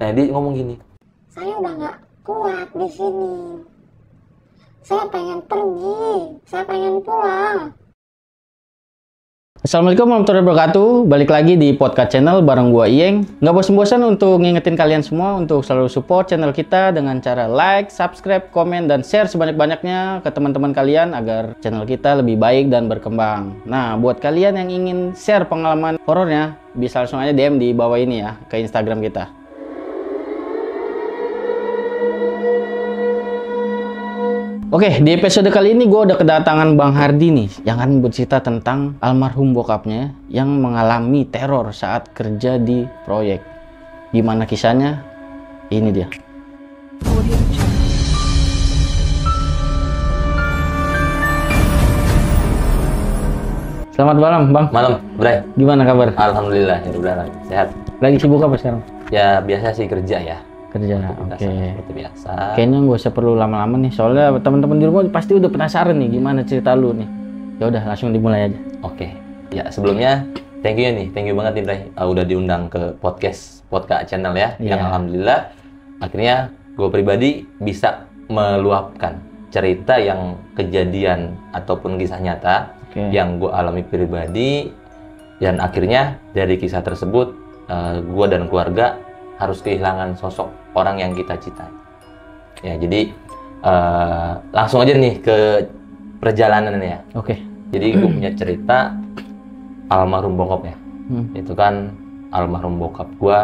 Nah dia ngomong gini, saya udah nggak kuat di sini. Saya pengen pergi, saya pengen pulang. Assalamualaikum warahmatullahi wabarakatuh. Balik lagi di podcast channel bareng gua Iyeng. Nggak bosan-bosan untuk ngingetin kalian semua untuk selalu support channel kita dengan cara like, subscribe, komen, dan share sebanyak-banyaknya ke teman-teman kalian agar channel kita lebih baik dan berkembang. Nah, buat kalian yang ingin share pengalaman horornya, bisa langsung aja DM di bawah ini ya ke Instagram kita. Oke, di episode kali ini gue udah kedatangan Bang Hardi nih yang akan bercerita tentang almarhum bokapnya yang mengalami teror saat kerja di proyek. Gimana kisahnya? Ini dia. Selamat malam, Bang. malam, Bray. Gimana kabar? Alhamdulillah, ya udah sehat. Lagi sibuk apa sekarang? Ya biasa sih kerja ya. Kerja, Biasa, oke. Seperti biasa. Kayaknya nggak usah perlu lama-lama nih, soalnya teman-teman di rumah pasti udah penasaran nih gimana cerita lu nih. Ya udah, langsung dimulai aja. Oke. Ya sebelumnya thank you banget nih Bray. Udah diundang ke podcast channel ya. Iya. Yang alhamdulillah akhirnya gue pribadi bisa meluapkan cerita yang kejadian ataupun kisah nyata yang gue alami pribadi, dan akhirnya dari kisah tersebut gue dan keluarga harus kehilangan sosok orang yang kita cintai. Ya, jadi langsung aja nih ke perjalanannya ya. Oke. Jadi gue punya cerita almarhum bokap ya. Itu kan almarhum bokap gue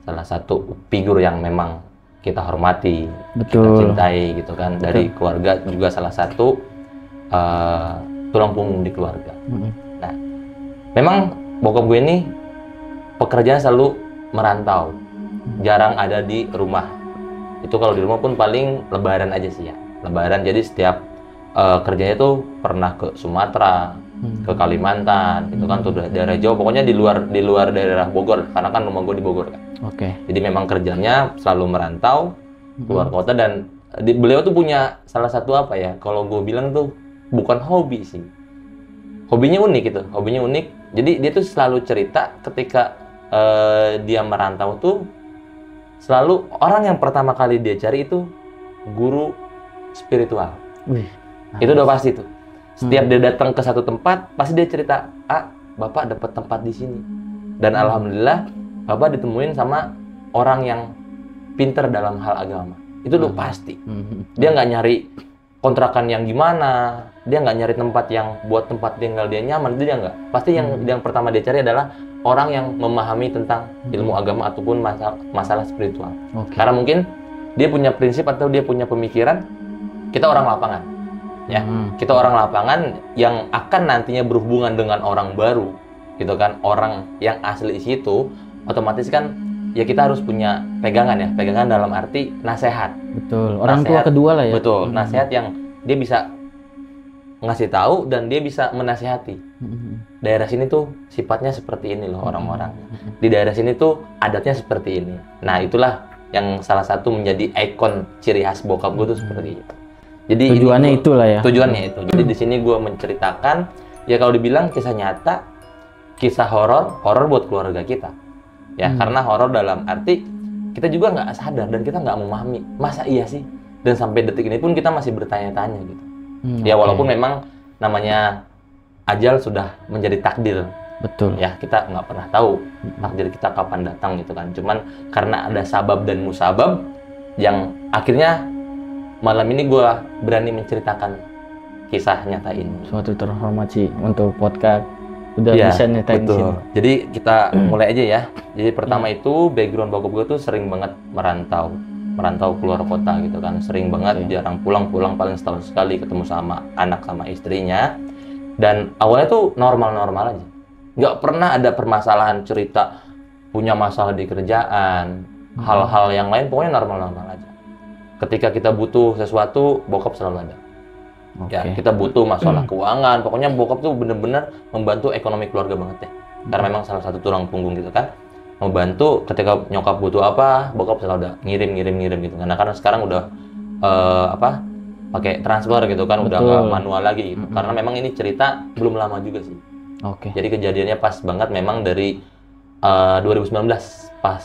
salah satu figur yang memang kita hormati, Betul. kita cintai gitu kan. Dari keluarga juga salah satu tulang punggung di keluarga. Nah, memang bokap gue ini pekerjaan selalu merantau. Jarang ada di rumah. Itu kalau di rumah pun paling lebaran aja sih ya. Lebaran, jadi setiap kerjanya tuh pernah ke Sumatera, ke Kalimantan, itu kan tuh daerah Jawa, pokoknya di luar daerah Bogor, karena kan rumah gue di Bogor kan. Oke. Jadi memang kerjanya selalu merantau keluar kota, dan beliau tuh punya salah satu apa ya, kalau gue bilang tuh bukan hobi sih. Hobinya unik gitu, hobinya unik. Jadi dia tuh selalu cerita ketika dia merantau tuh selalu orang yang pertama kali dia cari itu guru spiritual. Wih, itu udah pasti tuh. Setiap dia datang ke satu tempat, pasti dia cerita, Bapak dapat tempat di sini. Dan alhamdulillah, Bapak ditemuin sama orang yang pinter dalam hal agama. Itu udah pasti. Dia nggak nyari kontrakan yang gimana, dia nggak nyari tempat yang buat tempat tinggal dia nyaman, itu dia nggak. Pasti yang pertama dia cari adalah orang yang memahami tentang ilmu agama ataupun masalah spiritual. Karena mungkin dia punya prinsip atau dia punya pemikiran, kita orang lapangan, ya. Kita orang lapangan yang akan nantinya berhubungan dengan orang baru, gitu kan, orang yang asli di situ, otomatis kan, ya kita harus punya pegangan ya, pegangan dalam arti nasihat. Betul. Orang tua kedua lah ya. Betul, nasihat yang dia bisa ngasih tahu dan dia bisa menasihati. Daerah sini tuh sifatnya seperti ini loh orang-orang. Di daerah sini tuh adatnya seperti ini. Nah, itulah yang salah satu menjadi ikon ciri khas bokap gue tuh seperti itu. Jadi tujuannya itulah ya. Tujuannya itu. Jadi di sini gue menceritakan, ya kalau dibilang kisah nyata, kisah horor buat keluarga kita. Ya, karena horor dalam arti kita juga nggak sadar dan kita nggak memahami. Masa iya sih? Dan sampai detik ini pun kita masih bertanya-tanya gitu. Ya walaupun memang namanya ajal sudah menjadi takdir. Betul. Ya, kita nggak pernah tahu takdir kita kapan datang gitu kan. Cuman karena ada sabab dan musabab yang akhirnya malam ini gue berani menceritakan kisah nyata ini. Suatu terhormat sih untuk podcast udah bisa nyatain di sini. Jadi kita mulai aja ya. Jadi pertama itu background bokap gue tuh sering banget merantau keluar kota gitu kan, sering banget, jarang pulang paling setahun sekali, ketemu sama anak sama istrinya. Dan awalnya tuh normal aja, nggak pernah ada permasalahan, cerita punya masalah di kerjaan, hal-hal yang lain, pokoknya normal aja. Ketika kita butuh sesuatu, bokap selalu ada. Ya, kita butuh masalah keuangan, pokoknya bokap tuh bener-bener membantu ekonomi keluarga banget ya. Karena memang salah satu tulang punggung gitu kan, membantu ketika nyokap butuh apa, bokap selalu ada ngirim gitu. Karena sekarang udah pakai transfer gitu kan, udah nggak manual lagi gitu. Karena memang ini cerita belum lama juga sih. Jadi kejadiannya pas banget memang dari 2019 pas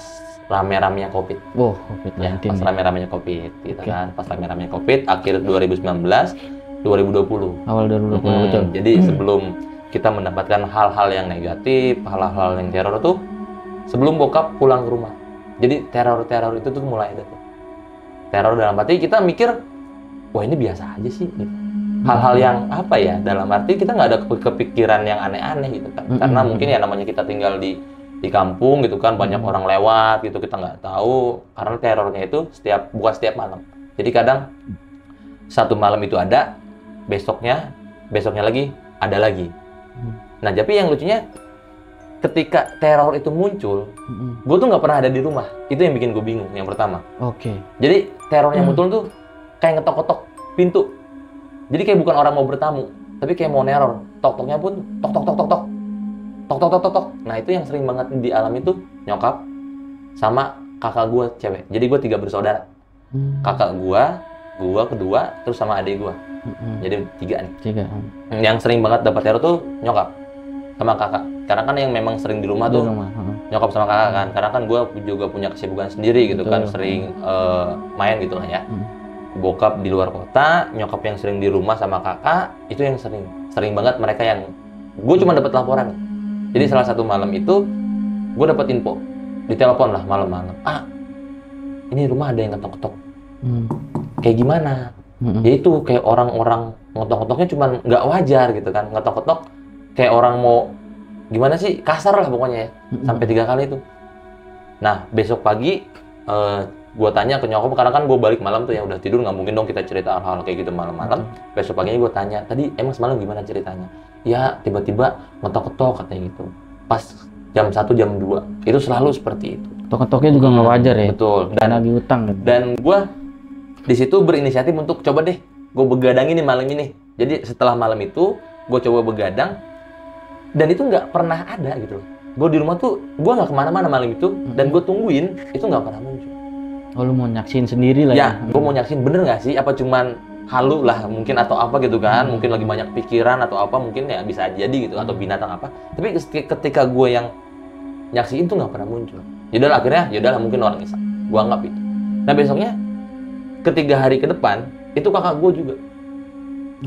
rame-ramenya COVID. Oh, Ya, COVID-19. pas rame-ramenya COVID, gitu Oke. kan. Pas rame-ramenya COVID, akhir 2019, 2020. Awal 2020 betul. Jadi sebelum kita mendapatkan hal-hal yang negatif, hal-hal yang teror tuh, sebelum bokap pulang ke rumah. Jadi teror-teror itu tuh mulai ada tuh. Teror dalam arti kita mikir, wah ini biasa aja sih. Gitu. Hal-hal yang apa ya? Dalam arti kita nggak ada kepikiran yang aneh-aneh gitu kan. Karena mungkin ya namanya kita tinggal di kampung gitu kan, banyak orang lewat gitu, kita nggak tahu. Karena terornya itu bukan setiap malam. Jadi kadang satu malam itu ada, besoknya lagi ada lagi. Nah, tapi yang lucunya ketika teror itu muncul, gue tuh nggak pernah ada di rumah. Itu yang bikin gue bingung. Yang pertama. Oke. Jadi terornya muncul tuh kayak ngetok-ketok pintu. Jadi kayak bukan orang mau bertamu, tapi kayak mau neror. Tok-toknya pun tok tok tok tok tok. Tok tok tok tok tok. Nah, itu yang sering banget dialami tuh nyokap sama kakak gue cewek. Jadi gue 3 bersaudara. Kakak gue kedua, terus sama adik gue. Jadi 3 nih. 3. Yang sering banget dapat teror tuh nyokap sama kakak. Karena kan yang memang sering di rumah tuh nyokap sama kakak kan. Karena kan gue juga punya kesibukan sendiri gitu kan, sering main gitu lah ya. Bokap di luar kota, nyokap yang sering di rumah sama kakak, itu yang sering banget mereka yang gue cuma dapat laporan. Jadi salah satu malam itu gue dapat info, ditelepon lah malam-malam. Ini rumah ada yang ketok-ketok. Kayak gimana? Ya itu kayak orang-orang ngetok-ketoknya cuman nggak wajar gitu kan, ngetok-ketok kayak orang mau gimana sih, kasar lah pokoknya ya, sampai 3 kali itu. Nah, besok pagi gue tanya ke nyokap, karena kan gue balik malam tuh ya, udah tidur, nggak mungkin dong kita cerita hal-hal kayak gitu malam-malam. Besok paginya gue tanya, tadi emang semalam gimana ceritanya? Ya tiba-tiba ngetok-ketok katanya gitu, pas jam 1, jam 2, itu selalu seperti itu. Ketok-ketoknya juga nggak wajar ya? Betul. Dan lagi utang gitu. Dan gue di situ berinisiatif untuk coba deh, gue begadangin nih malam ini. Jadi setelah malam itu, gue coba begadang, dan itu nggak pernah ada gitu loh. Gue di rumah tuh, gue nggak kemana-mana malam itu, dan gue tungguin, itu nggak pernah muncul. Oh, lu mau nyaksin sendiri lah ya? Ya, gue mau nyaksin bener nggak sih? Apa cuman halu lah mungkin atau apa gitu kan? Mungkin lagi banyak pikiran atau apa, mungkin ya bisa jadi gitu, atau binatang apa. Tapi ketika gue yang nyaksiin tuh nggak pernah muncul. Yaudah akhirnya, yaudahlah mungkin orang iseng. Gue anggap itu. Nah besoknya, ketiga hari ke depan, itu kakak gue juga.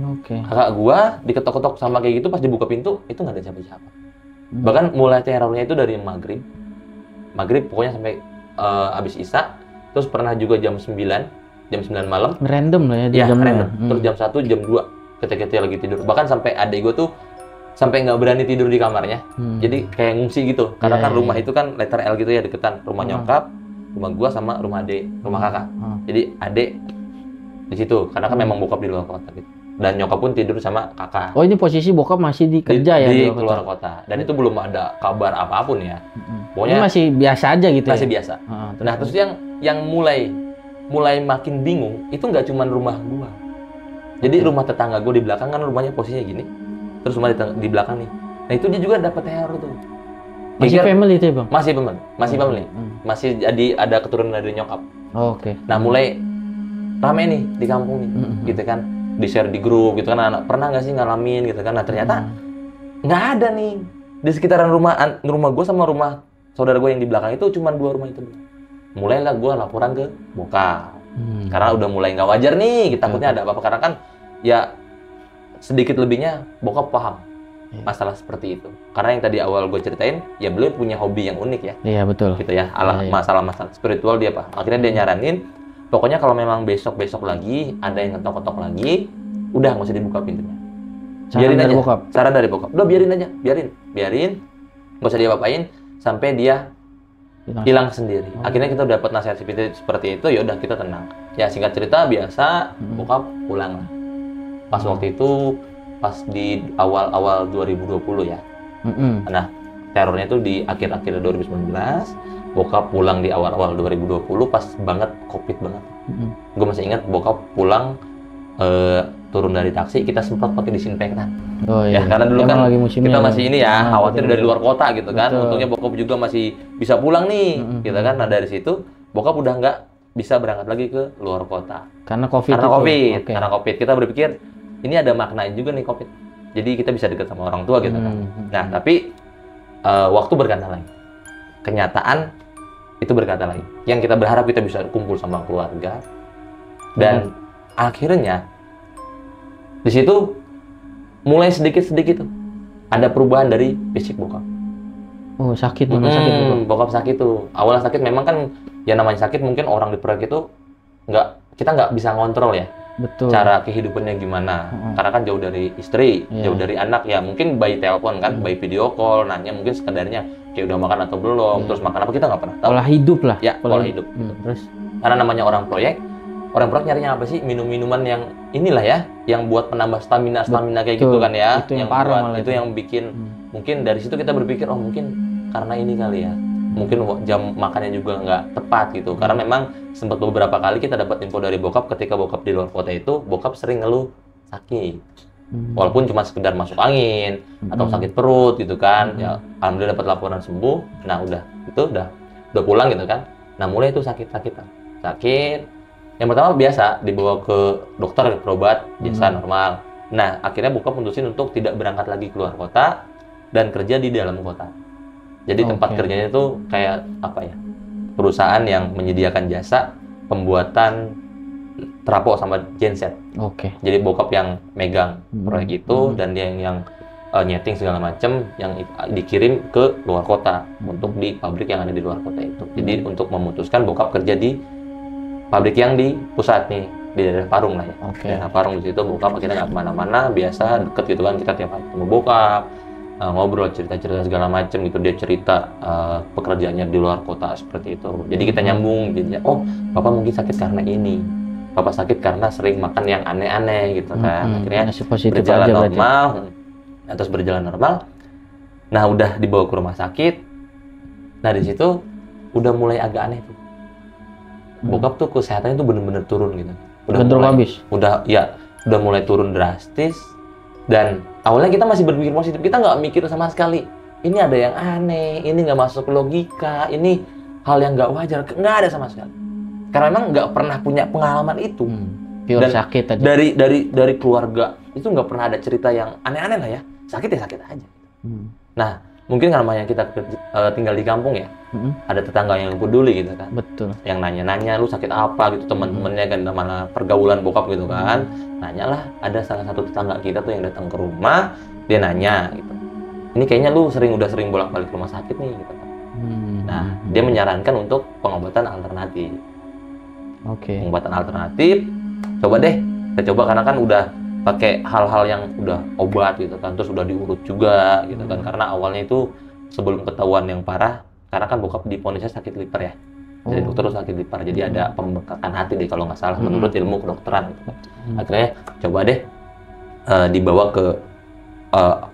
Oke. Kakak gue diketok-ketok sama kayak gitu, pas dibuka pintu, itu nggak ada siapa-siapa. Bahkan mulai terornya itu dari maghrib pokoknya sampai abis isya. Terus pernah juga jam 9 malam. Random lah ya di Ya, jamnya. random. Terus jam 1, jam 2 ketika dia lagi tidur. Bahkan sampai adik gue tuh sampai nggak berani tidur di kamarnya. Jadi kayak ngungsi gitu. Karena kan rumah itu kan letter L gitu ya, deketan rumah nyokap, rumah gue sama rumah adik, rumah kakak. Jadi adik di situ. Karena kan memang bokap di luar kota gitu. Dan nyokap pun tidur sama kakak. Oh, ini posisi bokap masih di kerja ya? Di luar kota. Dan itu belum ada kabar apapun ya. Pokoknya ini masih biasa aja gitu masih ya? biasa. Nah, terus yang mulai makin bingung itu nggak cuma rumah gua. Jadi rumah tetangga gua di belakang kan rumahnya posisinya gini. Terus rumah di belakang nih. Nah, itu dia juga dapat teror tuh. Masih family itu ya, Bang? Masih family. Masih jadi ada keturunan dari nyokap. Oh, oke. Nah, mulai rame nih di kampung nih, gitu kan. Di-share di grup gitu kan, anak pernah nggak sih ngalamin gitu kan. Nah, ternyata nggak ada nih. Di sekitaran rumah gua sama rumah saudara gue yang di belakang itu cuma 2 rumah itu. Mulailah gue laporan ke bokap. Karena udah mulai nggak wajar nih, takutnya ada apa-apa. Karena kan ya sedikit lebihnya bokap paham masalah seperti itu. Karena yang tadi awal gue ceritain, ya beliau punya hobi yang unik ya. Iya, betul. Gitu ya, masalah-masalah spiritual dia apa. Akhirnya dia nyaranin, pokoknya kalau memang besok-besok lagi ada yang ngetok-ketok lagi, udah nggak usah dibuka pintunya. Biarin aja. Saran dari bokap. Udah biarin aja, biarin. Nggak usah diapa-apain sampai dia hilang sendiri. Akhirnya kita dapat nasihat seperti itu, ya udah kita tenang. Ya singkat cerita biasa, bokap pulang lah. Pas waktu itu pas di awal 2020 ya. Nah, terornya itu di akhir-akhir 2019, bokap pulang di awal 2020 pas banget Covid banget. Gue masih ingat bokap pulang turun dari taksi, kita sempat pakai disinfektan. Oh iya. Ya, karena dulu kan lagi musimnya kita masih ini ya, khawatir betul. dari luar kota gitu kan. Betul. Untungnya bokap juga masih bisa pulang nih, gitu kan. Nah, dari situ bokap udah nggak bisa berangkat lagi ke luar kota. Karena Covid. Karena Covid. Kita berpikir ini ada maknanya juga nih Covid. Jadi kita bisa dekat sama orang tua gitu kan. Nah, tapi waktu berkata lagi. Kenyataan itu berkata lagi. Yang kita berharap kita bisa kumpul sama keluarga. Dan akhirnya di situ mulai sedikit-sedikit tuh ada perubahan dari fisik bokap. Oh, sakit tuh, sakit tuh. Bokap sakit tuh. Awalnya sakit memang kan ya namanya sakit mungkin orang di proyek itu kita nggak bisa ngontrol ya. Betul. Cara kehidupannya gimana. Karena kan jauh dari istri, jauh dari anak ya. Mungkin by telepon kan, by video call, nanya mungkin sekedarnya kayak udah makan atau belum, terus makan apa kita nggak pernah tahu. Pola hidup lah. Ya, pola hidup. Terus karena namanya orang proyek nyarinya apa sih? Minum-minuman yang inilah ya, yang buat penambah stamina kayak gitu kan ya. Itu yang parah malah itu yang bikin mungkin dari situ kita berpikir oh mungkin karena ini kali ya. Mungkin jam makannya juga nggak tepat gitu. Karena memang sempat beberapa kali kita dapat info dari bokap ketika bokap di luar kota itu, bokap sering ngeluh sakit. Walaupun cuma sekedar masuk angin atau sakit perut gitu kan. Ya alhamdulillah dapat laporan sembuh. Nah, udah pulang gitu kan. Nah, mulai itu sakit. Yang pertama biasa dibawa ke dokter berobat biasa normal. Nah, akhirnya bokap mutusin untuk tidak berangkat lagi keluar kota dan kerja di dalam kota. Jadi tempat kerjanya itu kayak apa ya? Perusahaan yang menyediakan jasa pembuatan trafo sama genset. Jadi bokap yang megang proyek itu dan dia yang nyeting segala macam yang dikirim ke luar kota untuk di pabrik yang ada di luar kota itu. Jadi untuk memutuskan bokap kerja di pabrik yang di pusat nih di daerah Parung lah ya. Daerah Parung di situ bokap akhirnya nggak kemana-mana, biasa deket gitu kan, kita tiap hari ketemu bokap, ngobrol cerita-cerita segala macam gitu. Dia cerita pekerjaannya di luar kota seperti itu. Jadi kita nyambung jadinya, oh bapak mungkin sakit karena ini, bapak sakit karena sering makan yang aneh-aneh gitu kan. Akhirnya berjalan normal. Nah, terus berjalan normal. Nah, udah dibawa ke rumah sakit. Nah, di situ udah mulai agak aneh tuh. Bokap tuh kesehatannya tuh bener-bener turun gitu. Udah mulai turun drastis. Dan awalnya kita masih berpikir positif, kita nggak mikir sama sekali ini ada yang aneh, ini nggak masuk logika, ini hal yang nggak wajar, nggak ada sama sekali. Karena memang nggak pernah punya pengalaman itu. Pure sakit aja. Dari keluarga itu nggak pernah ada cerita yang aneh-aneh lah ya, sakit ya sakit aja. Nah, mungkin karena yang kita tinggal di kampung ya, ada tetangga yang peduli gitu kan. Betul. Yang nanya-nanya lu sakit apa gitu, teman-temannya kan mana pergaulan bokap gitu kan. Nanyalah, ada salah satu tetangga kita tuh yang datang ke rumah, dia nanya gitu. Ini kayaknya lu udah sering bolak-balik ke rumah sakit nih gitu kan. Nah, dia menyarankan untuk pengobatan alternatif. Pengobatan alternatif, coba deh, kita coba karena kan udah pakai hal-hal yang udah obat gitu kan, terus udah diurut juga gitu kan, karena awalnya itu sebelum ketahuan yang parah, karena kan bokap divonisnya sakit liver ya, jadi dokter sakit liver, jadi ada pembengkakan hati deh kalau nggak salah menurut ilmu kedokteran gitu kan. Akhirnya coba deh dibawa ke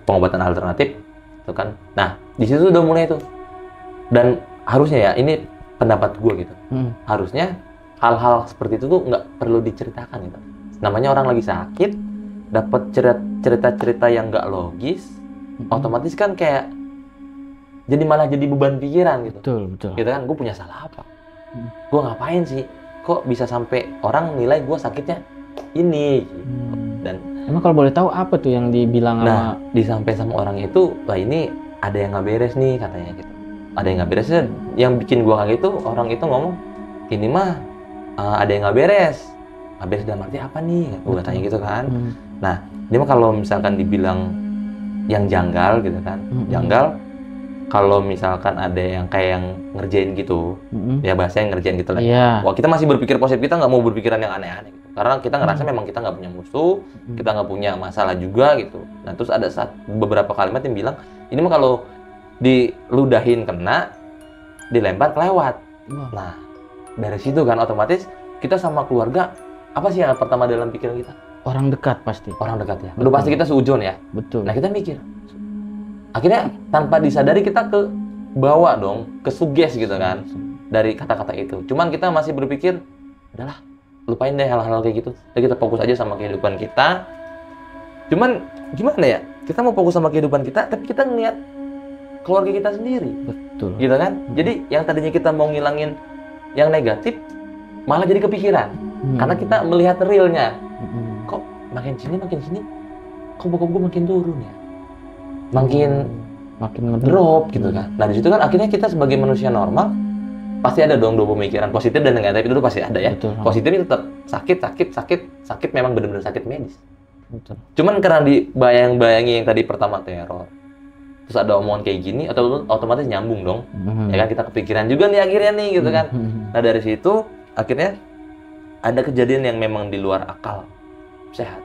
pengobatan alternatif gitu kan. Nah, di situ udah mulai tuh, dan harusnya ya ini pendapat gue gitu, harusnya hal-hal seperti itu tuh nggak perlu diceritakan gitu. Namanya orang lagi sakit, dapat cerita-cerita yang nggak logis, otomatis kan kayak malah jadi beban pikiran gitu. Betul. Gitu kan, gue punya salah apa? Gue ngapain sih? Kok bisa sampai orang nilai gue sakitnya ini? Dan emang kalau boleh tahu apa tuh yang dibilang sama? Disampaikan sama orang itu, wah ini ada yang nggak beres nih katanya gitu. Ada yang nggak beresnya, yang bikin gue kaget itu orang itu ngomong, ini mah ada yang nggak beres. Habis dalam arti apa nih? Gue tanya gitu kan. Nah, ini mah kalau misalkan dibilang yang janggal gitu kan. Janggal kalau misalkan ada yang kayak yang ngerjain gitu. Ya bahasanya ngerjain gitu lah. Wah, kita masih berpikir positif, kita nggak mau berpikiran yang aneh-aneh gitu. Karena kita ngerasa memang kita nggak punya musuh, kita nggak punya masalah juga gitu. Nah, terus ada beberapa kalimat yang bilang, ini mah kalau diludahin kena, dilempar kelewat. Nah, dari situ kan otomatis kita sama keluarga, apa sih yang pertama dalam pikiran kita? Orang dekat pasti. Orang dekat ya. Udah pasti kita seujon ya. Betul. Nah, kita mikir. Akhirnya tanpa disadari kita ke bawa dong, ke suges gitu kan. Dari kata-kata itu. Cuman kita masih berpikir, udahlah, lupain deh hal-hal kayak gitu. Jadi kita fokus aja sama kehidupan kita. Cuman gimana ya? Kita mau fokus sama kehidupan kita, tapi kita ngeliat keluarga kita sendiri. Betul. Gitu kan? Jadi yang tadinya kita mau ngilangin yang negatif, malah jadi kepikiran. Karena kita melihat realnya. Kok makin sini, kok bokap gue makin turun ya? Makin drop gitu kan. Nah, di situ kan akhirnya kita sebagai manusia normal pasti ada dong dua pemikiran, positif dan negatif itu pasti ada ya. Betul. Positifnya tetap sakit memang benar-benar sakit medis. Betul. Cuman karena dibayang-bayangi yang tadi pertama teror, terus ada omongan kayak gini, atau otomatis nyambung dong. Ya kan, kita kepikiran juga nih akhirnya nih gitu kan. Nah dari situ akhirnya ada kejadian yang memang di luar akal sehat.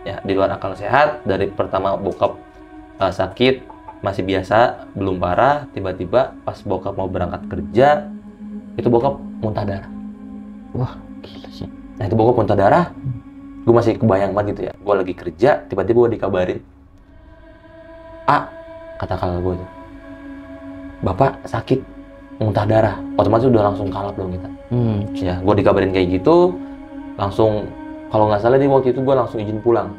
Ya, di luar akal sehat. Dari pertama bokap sakit masih biasa, belum parah, tiba-tiba pas bokap mau berangkat kerja, itu bokap muntah darah. Wah, gila sih. Nah itu bokap muntah darah, gue masih kebayang banget gitu ya. Gue lagi kerja, tiba-tiba gue dikabarin, kata kakak gue tuh, bapak sakit, muntah darah. Otomatis udah langsung kalap dong kita. Ya, gue dikabarin kayak gitu, langsung, kalau nggak salah di waktu itu gue langsung izin pulang.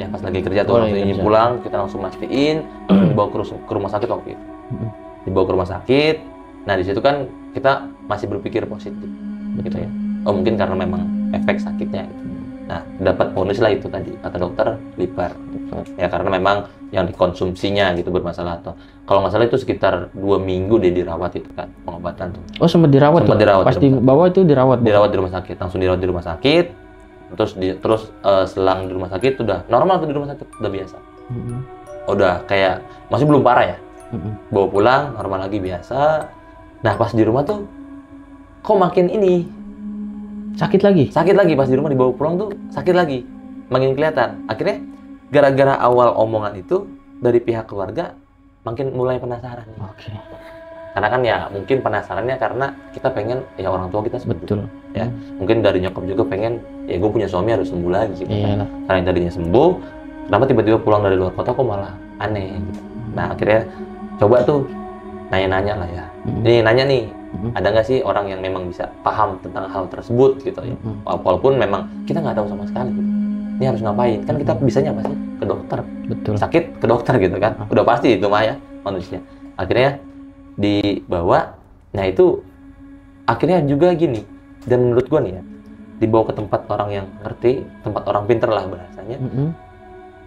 Ya pas lagi kerja tuh langsung izin pulang, kita langsung mastiin, dibawa ke rumah sakit waktu itu. Dibawa ke rumah sakit. Nah di situ kan kita masih berpikir positif, gitu ya. Oh mungkin karena memang efek sakitnya. Gitu. Nah dapat bonus lah itu tadi kata dokter liver. Ya karena memang yang dikonsumsinya gitu bermasalah. Atau kalau nggak salah itu sekitar 2 minggu dia dirawat itu kan pengobatan tuh. Oh sempat dirawat tuh? Pas di bawah itu dirawat? Dirawat di rumah sakit, langsung dirawat di rumah sakit. Terus selang di rumah sakit udah normal tuh, di rumah sakit udah biasa. Udah kayak masih belum parah ya. Bawa pulang normal lagi biasa. Nah pas di rumah tuh kok makin ini sakit lagi pas di rumah dibawa pulang tuh sakit lagi, makin kelihatan. Akhirnya gara-gara awal omongan itu dari pihak keluarga makin mulai penasaran nih. Oke. Karena kan ya mungkin penasarannya karena kita pengen ya orang tua kita sembuh. Betul. Ya mungkin dari nyokap juga pengen ya gue punya suami harus sembuh lagi gitu kan. Karena yang tadinya sembuh, kenapa tiba-tiba pulang dari luar kota kok malah aneh gitu. Nah akhirnya coba tuh nanya-nanya lah ya. Ini nanya nih, ada nggak sih orang yang memang bisa paham tentang hal tersebut gitu ya. Walaupun memang kita nggak tahu sama sekali gitu. Ini harus ngapain? Kan kita bisanya apa sih? Ke dokter. Betul. Sakit ke dokter gitu kan. Udah pasti itu mah ya manusia. Akhirnya dibawa, nah itu akhirnya juga gini, dan menurut gua nih ya, dibawa ke tempat orang yang ngerti, tempat orang pinter lah bahasanya.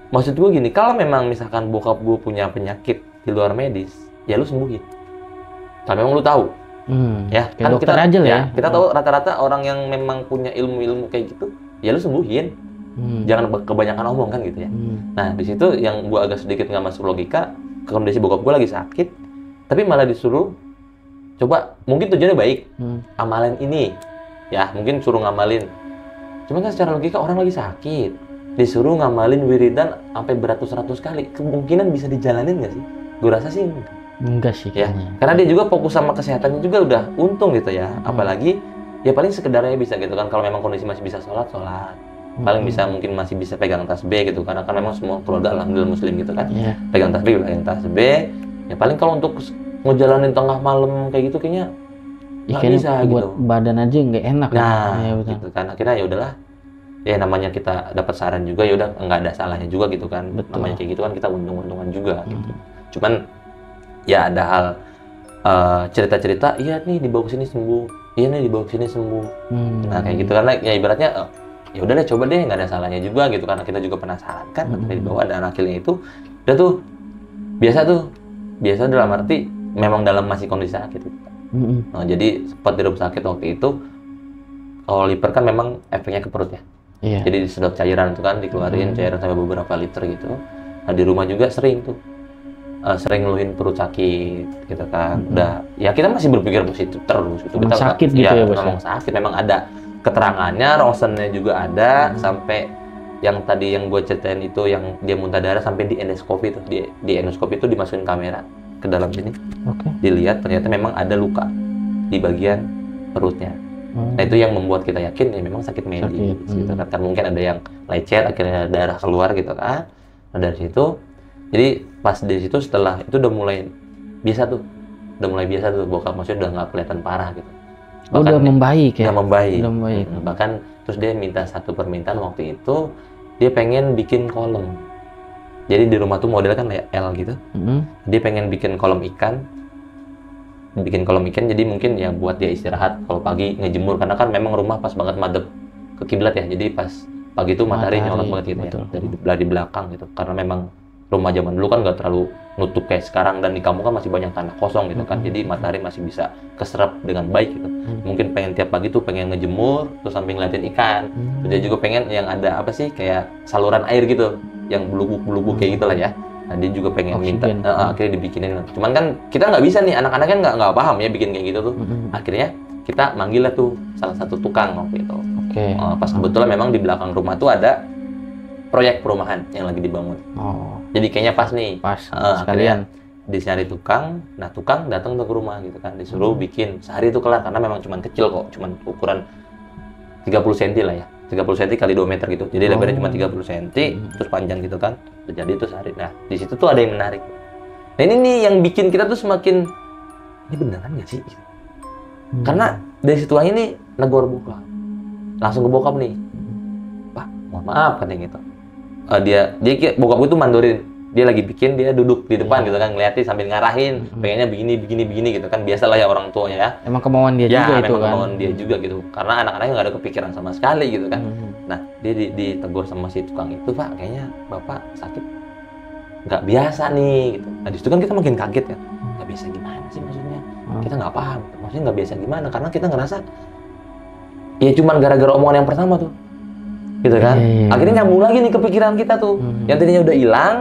Maksud gua gini, kalau memang misalkan bokap gua punya penyakit di luar medis, ya lu sembuhin. Kalau memang lu tahu, ya kan kita aja lah ya. Kita tahu rata-rata orang yang memang punya ilmu-ilmu kayak gitu, ya lu sembuhin. Jangan kebanyakan omong kan gitu ya. Nah di situ yang gua agak sedikit nggak masuk logika, kondisi bokap gua lagi sakit. Tapi malah disuruh coba, mungkin tujuannya baik, amalin ini, ya mungkin suruh ngamalin. Cuma kan secara logika orang lagi sakit, disuruh ngamalin wiridan sampai beratus-ratus kali, kemungkinan bisa dijalanin nggak sih? Gue rasa sih enggak sih. Ya, karena dia juga fokus sama kesehatannya juga udah untung gitu ya. Apalagi ya paling sekedarnya bisa gitu kan, kalau memang kondisi masih bisa sholat. Paling bisa mungkin masih bisa pegang tasbih gitu, karena kan memang semua keluarga alhamdulillah muslim gitu kan. Pegang tasbih. Ya paling kalau untuk ngejalanin tengah malam kayak gitu kayaknya nggak bisa buat gitu. Badan aja nggak enak. Nah, ya, gitu kan. Akhirnya ya udahlah. Ya namanya kita dapat saran juga, ya udah nggak ada salahnya juga gitu kan. Betul. Namanya kayak gitu kan kita untung-untungan juga gitu. Cuman ya ada hal cerita-cerita, iya nih dibawa ke sini sembuh. Iya nih dibawa ke sini sembuh. Nah, kayak gitu karena ya ibaratnya ya udah deh coba deh, nggak ada salahnya juga gitu karena kita juga penasaran kan. Dibawa dan akhirnya itu udah tuh biasa dalam arti memang dalam masih kondisi sakit gitu. Nah, jadi sempat di rumah sakit waktu itu. Kalau liver kan memang efeknya ke perut ya. Jadi disedot cairan itu kan, dikeluarin cairan sampai beberapa liter gitu. Nah di rumah juga sering tuh sering ngeluhin perut sakit gitu kan. Udah ya kita masih berpikir positif terus gitu. Kita sakit gitu ya bos. Memang sakit, memang ada keterangannya, ronsennya juga ada. Sampai yang tadi yang gue ceritain itu yang dia muntah darah sampai di endoskopi tuh, di endoskopi itu dimasukin kamera ke dalam sini. Dilihat ternyata memang ada luka di bagian perutnya. Nah itu yang membuat kita yakin ya memang sakit medis gitu kan. Kan mungkin ada yang lecet akhirnya darah keluar gitu kan. Nah dari situ, jadi pas di situ setelah itu udah mulai biasa tuh bokap, maksudnya udah nggak kelihatan parah gitu. Bahkan, udah membaik ya? Udah membaik. Bahkan terus dia minta satu permintaan waktu itu, dia pengen bikin kolom. Jadi di rumah tuh modelnya kan kayak L gitu. Dia pengen bikin kolom ikan. Jadi mungkin ya buat dia istirahat kalau pagi ngejemur, karena kan memang rumah pas banget madep ke kiblat ya. Jadi pas pagi itu matahari nyolot banget gitu ya, dari belakang gitu. Karena memang rumah zaman dulu kan nggak terlalu nutup kayak sekarang, dan di kampung kan masih banyak tanah kosong gitu kan, jadi matahari masih bisa keserap dengan baik gitu. Mungkin pengen tiap pagi tuh pengen ngejemur terus sambil ngeliatin ikan. Terus dia juga pengen yang ada apa sih kayak saluran air gitu yang belubuk kayak gitulah ya. Nah dia juga pengen minta, akhirnya dibikinin. Cuman kan kita nggak bisa nih, anak-anaknya nggak paham ya bikin kayak gitu tuh. Akhirnya kita manggil lah tuh salah satu tukang waktu itu. Pas kebetulan memang di belakang rumah tuh ada proyek perumahan yang lagi dibangun. Jadi kayaknya pas nih. Sekalian dicari tukang. Nah tukang datang ke rumah gitu kan, disuruh bikin sehari itu kelar, karena memang cuman kecil kok, cuman ukuran 30 cm lah ya, 30 cm kali 2 meter gitu. Jadi lebarnya cuma 30 cm, terus panjang gitu kan. Jadi itu sehari. Nah di situ tuh ada yang menarik. Nah ini nih yang bikin kita tuh semakin, ini beneran nggak sih? Karena dari situ aja nih negor bokap, langsung ke bokap nih, Pak mohon maaf katanya gitu. Dia bokap itu mandorin, dia lagi bikin, dia duduk di depan gitu kan, ngeliatin sambil ngarahin, pengennya begini gitu kan, biasalah ya orang tuanya ya. Emang kemauan dia juga itu kan. Kemauan dia juga gitu, karena anak-anaknya nggak ada kepikiran sama sekali gitu kan. Nah dia ditegur sama si tukang itu, Pak kayaknya bapak sakit nggak biasa nih gitu. Nah disitu kan kita makin kaget kan, nggak biasa gimana sih maksudnya? Kita nggak paham, maksudnya nggak biasa gimana, karena kita ngerasa ya cuman gara-gara omongan yang pertama tuh gitu kan. Akhirnya nyambung lagi nih kepikiran kita tuh, yang tadinya udah hilang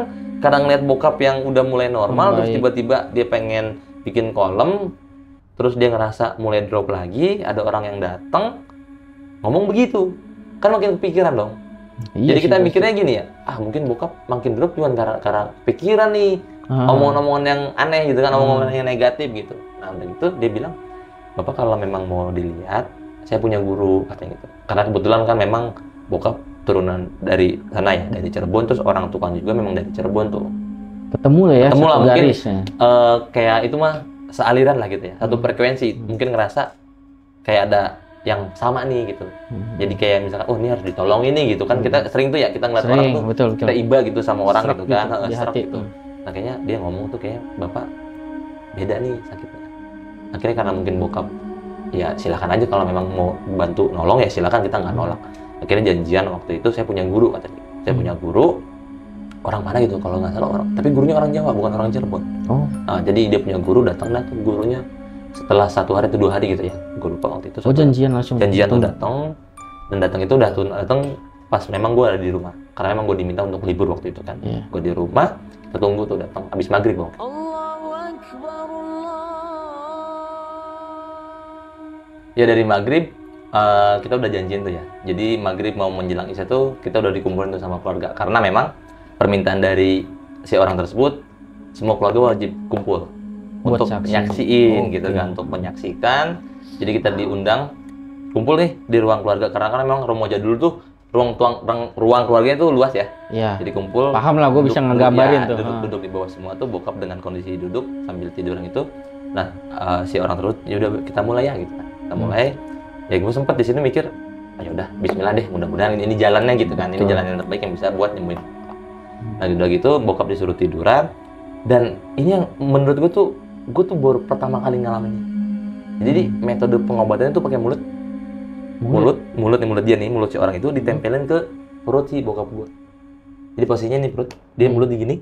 karena ngeliat bokap yang udah mulai normal, terus tiba-tiba dia pengen bikin kolam, terus dia ngerasa mulai drop lagi, ada orang yang datang ngomong begitu, kan makin kepikiran dong. Jadi kita mikirnya gini ya, mungkin bokap makin drop cuma karena pikiran nih, omongan-omongan yang aneh gitu kan, omongan yang negatif gitu. Nah udah gitu dia bilang, Bapak kalau memang mau dilihat, saya punya guru katanya gitu. Karena kebetulan kan memang bokap turunan dari sana ya, dari Cirebon, terus orang tukang juga memang dari Cirebon tuh. Ketemu lah ya, ketemu lah mungkin ya. Kayak itu mah sealiran lah gitu ya, satu frekuensi. Mungkin ngerasa kayak ada yang sama nih gitu. Jadi kayak misalkan, oh ini harus ditolongin nih gitu kan. Kita sering tuh ya, kita ngeliat orang tuh, betul. kita iba gitu sama orang gitu kan, serap gitu. Nah kayaknya dia ngomong tuh kayak, Bapak beda nih sakitnya. Akhirnya karena mungkin bokap, ya silakan aja kalau memang mau bantu nolong ya silakan, kita nggak nolak. Akhirnya janjian waktu itu, saya punya guru katanya. Saya punya guru, orang mana gitu kalau nggak salah orang, tapi gurunya orang Jawa bukan orang Cirebon. Nah, jadi dia punya guru, datang gurunya setelah 1 hari atau 2 hari gitu ya, gue lupa waktu itu. Janjian langsung. Janjian tuh datang, dan datang itu udah datang pas memang gue ada di rumah, karena memang gue diminta untuk libur waktu itu kan. Gue di rumah, kita tunggu tuh datang habis maghrib bang. Ya dari maghrib kita udah janjian tuh ya. Jadi maghrib mau menjelang isya tuh kita udah dikumpulin tuh sama keluarga. Karena memang permintaan dari si orang tersebut, semua keluarga wajib kumpul untuk menyaksiin gitu kan, untuk menyaksikan. Jadi kita diundang kumpul nih di ruang keluarga, karena kan memang rumah jadul tuh ruang keluarganya tuh luas ya. Jadi kumpul. Paham lah, gue bisa ngegambarin tuh. Duduk di bawah semua tuh, bokap dengan kondisi duduk sambil tiduran itu. Nah si orang tersebut, ya udah kita mulai ya gitu kan. Kita mulai. Ya gue sempet di sini mikir, ya udah Bismillah deh, mudah-mudahan ini jalannya gitu kan. Ini jalan yang terbaik yang bisa buat nyembuhin. Nah udah gitu bokap disuruh tiduran, dan ini yang menurut gue tuh baru pertama kali ngalamin. Jadi metode pengobatannya tuh pakai mulut dia nih, mulut si orang itu ditempelin ke perut si bokap gue. Jadi posisinya nih perut, dia mulut digini,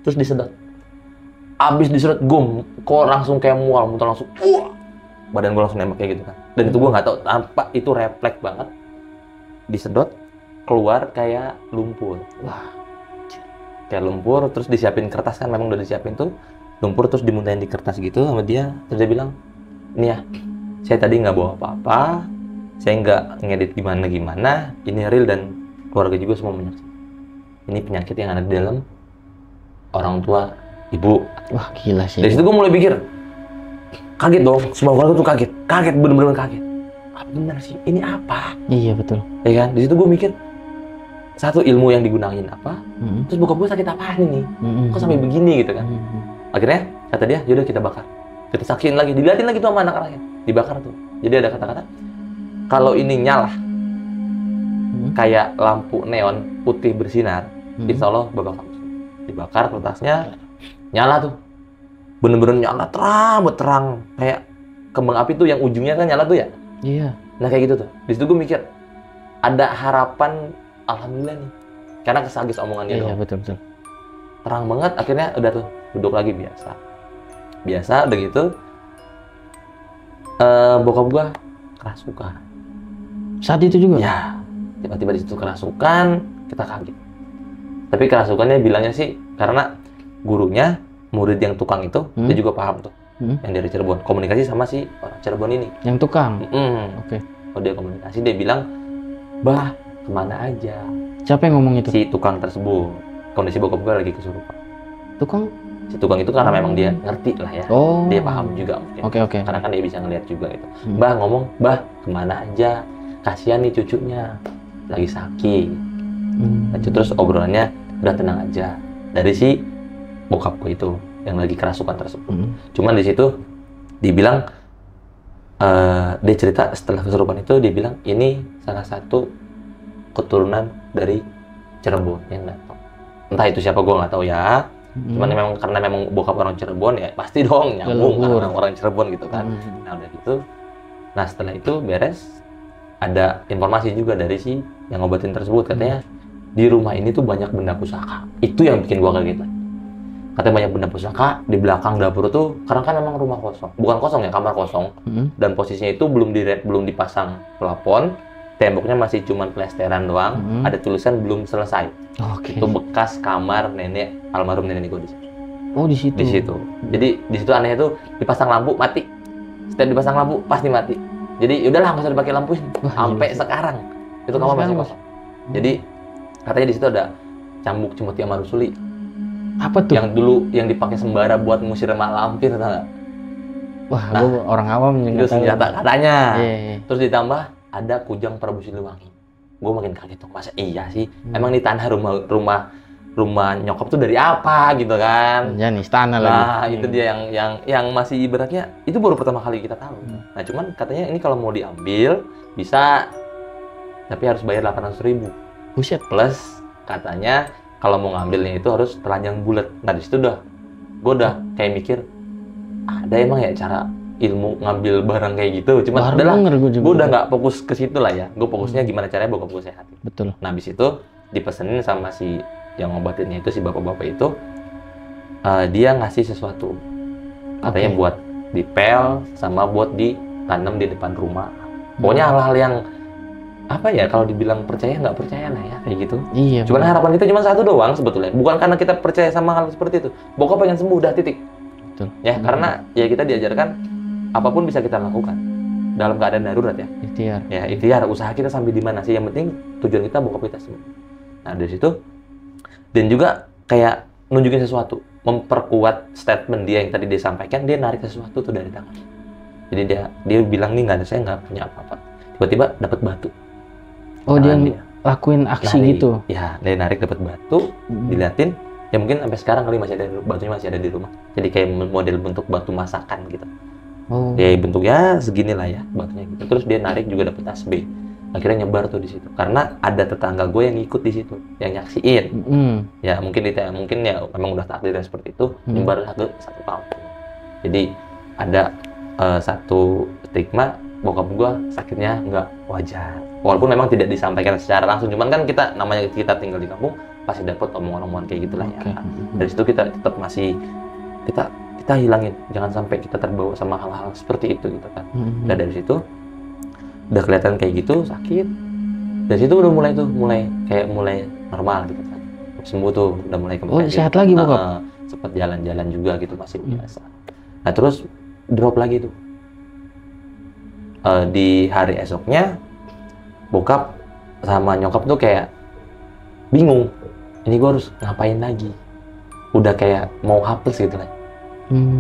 terus disedot. Abis disedot, kok langsung kayak mual, langsung, badan gue langsung nembak kayak gitu kan. Dan itu gue nggak tahu, tanpa itu refleks banget, disedot, keluar kayak lumpur. Kayak lumpur, terus disiapin kertas kan, memang udah disiapin tuh lumpur, terus dimuntahin di kertas gitu sama dia. Terus dia bilang, ini ya, saya tadi nggak bawa apa-apa, saya nggak ngedit gimana-gimana, ini real dan keluarga juga semua menyaksikan. Ini penyakit yang ada di dalam orang tua ibu. Wah gila sih. Dari situ gue mulai pikir, kaget dong, semua keluarga tuh kaget, bener-bener kaget. Bener sih, ini apa? Iya betul. Ya kan, di situ gue mikir, satu ilmu yang digunain apa, terus bokap gue sakit apa nih, kok sampai begini gitu kan. Akhirnya kata dia, yaudah kita bakar, kita saksiin lagi, dilihatin lagi tuh sama anak-anaknya, dibakar tuh. Jadi ada kata-kata, kalau ini nyala kayak lampu neon putih bersinar, insya Allah bapak kamu. Dibakar kertasnya, nyala tuh, bener-bener nyala terang, kayak kembang api tuh yang ujungnya kan nyala tuh ya. Iya. Nah kayak gitu tuh. Di situ gue mikir, ada harapan, alhamdulillah nih, karena kesagis omongannya. Iya betul. terang banget. Akhirnya udah tuh duduk lagi biasa udah gitu. Bokap gua kerasukan. Saat itu juga? Ya, tiba-tiba di situ kerasukan, kita kaget. Tapi kerasukannya bilangnya sih karena gurunya, murid yang tukang itu, dia juga paham tuh, yang dari Cirebon, komunikasi sama si orang Cirebon ini. Yang tukang? Oke. Kalau dia komunikasi, dia bilang, "Bah, kemana aja?" Siapa yang ngomong itu? Si tukang tersebut. Kondisi bokap gue lagi kesurupan. Tukang? Si tukang itu karena memang dia ngerti lah ya. Oh. Dia paham juga mungkin. Oke. Karena kan dia bisa ngeliat juga gitu. Bah ngomong, "Bah, kemana aja? Kasihan nih cucunya, lagi sakit." Nah, terus obrolannya, "Udah tenang aja." Dari si bokap gue itu yang lagi kerasukan tersebut. Cuman di situ dibilang, dia cerita setelah kesurupan itu, dia bilang ini salah satu keturunan dari Cirebon yang datang. Entah itu siapa gue nggak tahu ya. Cuman memang karena memang bokap orang Cirebon ya pasti dong nyambung karena orang Cirebon gitu kan. Nah udah gitu. Nah setelah itu beres, ada informasi juga dari si yang ngobatin tersebut, katanya di rumah ini tuh banyak benda pusaka. Itu yang bikin gua kaget lah. Katanya banyak benda pusaka di belakang dapur tuh, karena kan memang rumah kosong. Bukan kosong ya, kamar kosong. Dan posisinya itu belum dipasang plafon. Temboknya masih cuman plesteran doang, ada tulisan belum selesai. Itu bekas kamar nenek almarhum nenek gue di situ. Oh, di situ. Di situ. Jadi di situ anehnya tuh dipasang lampu mati. Setiap dipasang lampu pasti mati. Jadi udahlah nggak usah dipakai lampuin. Sampai sekarang itu kamar masih kosong. Jadi katanya di situ ada cambuk Cimoti Amarusuli. Apa tuh? Yang dulu yang dipakai sembara buat ngusir mak lampir, tahu nggak? Wah, gua orang awam itu senjata katanya. Iya. Terus ditambah ada kujang Prabu Siliwangi. Gue makin kaget tuh, masa iya sih? Emang di tanah rumah nyokap tuh dari apa gitu kan? Ya nih, istana lagi. Nah, itu dia yang masih ibaratnya itu baru pertama kali kita tahu. Nah, cuman katanya ini kalau mau diambil bisa, tapi harus bayar 800.000. Buset. Plus katanya kalau mau ngambilnya itu harus telanjang bulat. Nah, di situ gue udah kayak mikir, ada emang ya cara ilmu ngambil barang kayak gitu, cuma gue udah nggak fokus ke situ lah ya. Gue fokusnya gimana caranya bokap gue sehat. Betul. Nah habis itu dipesenin sama si yang ngobatinnya itu, si bapak-bapak itu, dia ngasih sesuatu, katanya buat dipel sama buat ditanam di depan rumah. Pokoknya hal-hal yang apa ya, kalau dibilang percaya nggak percaya lah ya kayak gitu. Iya. Cuman harapan kita cuma satu doang sebetulnya, bukan karena kita percaya sama hal seperti itu. Bokap pengen sembuh, udah titik. Betul. Ya karena ya kita diajarkan apapun bisa kita lakukan dalam keadaan darurat ya. Ikhtiar. Ya ikhtiar, usaha kita sampai di mana sih, yang penting tujuan kita bokap kita sembuh. Nah dari situ, dan juga kayak nunjukin sesuatu, memperkuat statement dia yang tadi dia sampaikan. Dia narik sesuatu tuh dari tangan. Jadi dia bilang nih, saya nggak punya apa-apa. Tiba-tiba dapat batu. Oh, dia lakuin aksi gitu. Ya, dia narik dapat batu, diliatin. Ya mungkin sampai sekarang kali batunya masih ada di rumah. Jadi kayak model bentuk batu masakan gitu. Oh. Ya bentuknya segini lah ya batunya gitu. Terus dia narik juga dapat tasbih. Akhirnya nyebar tuh di situ. Karena ada tetangga gue yang ikut di situ, yang nyaksiin. Ya mungkin ya memang udah takdirnya seperti itu, nyebar ke satu kampung. Jadi ada satu stigma bokap gue sakitnya nggak wajar. Walaupun memang tidak disampaikan secara langsung, cuman kan namanya kita tinggal di kampung pasti dapat omongan-omongan kayak gitulah ya. Dari situ kita tetap masih kita hilangin, jangan sampai kita terbawa sama hal-hal seperti itu gitu kan. Dan dari situ udah kelihatan kayak gitu sakit. Dari situ udah mulai normal gitu kan. Sembuh tuh, udah mulai kembali. Oh, sehat lagi bokap. Sempat jalan-jalan juga gitu, masih biasa. Nah terus drop lagi tuh. Di hari esoknya bokap sama nyokap tuh kayak bingung. Ini gue harus ngapain lagi? Udah kayak mau hapus gitu lah.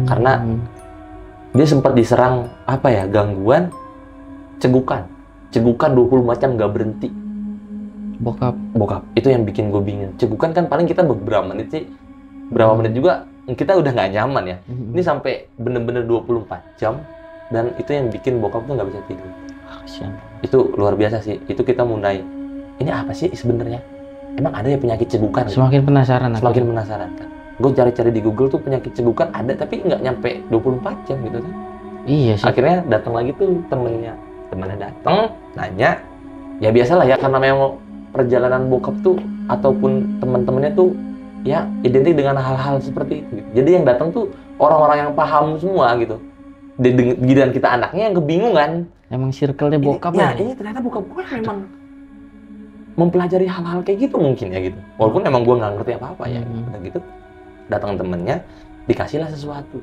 Karena dia sempat diserang gangguan cegukan 20 macam gak berhenti. Bokap itu yang bikin gue bingung. Cegukan kan paling kita berapa menit sih, berapa menit juga kita udah nggak nyaman ya. Ini sampai bener-bener 24 jam, dan itu yang bikin bokap tuh nggak bisa tidur. Itu luar biasa sih. Itu kita mulai, ini apa sih sebenarnya, emang ada ya penyakit cegukan? Semakin penasaran kan. Gue cari-cari di Google tuh penyakit cegukan ada, tapi nggak nyampe 24 jam gitu kan. Iya sih. Akhirnya datang lagi tuh temennya datang nanya, ya biasalah ya, karena memang perjalanan bokap tuh ataupun teman-temannya tuh ya identik dengan hal-hal seperti itu gitu. Jadi yang datang tuh orang-orang yang paham semua gitu. Giliran kita anaknya yang kebingungan. Emang circle-nya bokap ya. Ini ternyata bokap gue memang mempelajari hal-hal kayak gitu mungkin ya gitu. Walaupun emang gue nggak ngerti apa-apa ya gitu. Datang temennya, dikasihlah sesuatu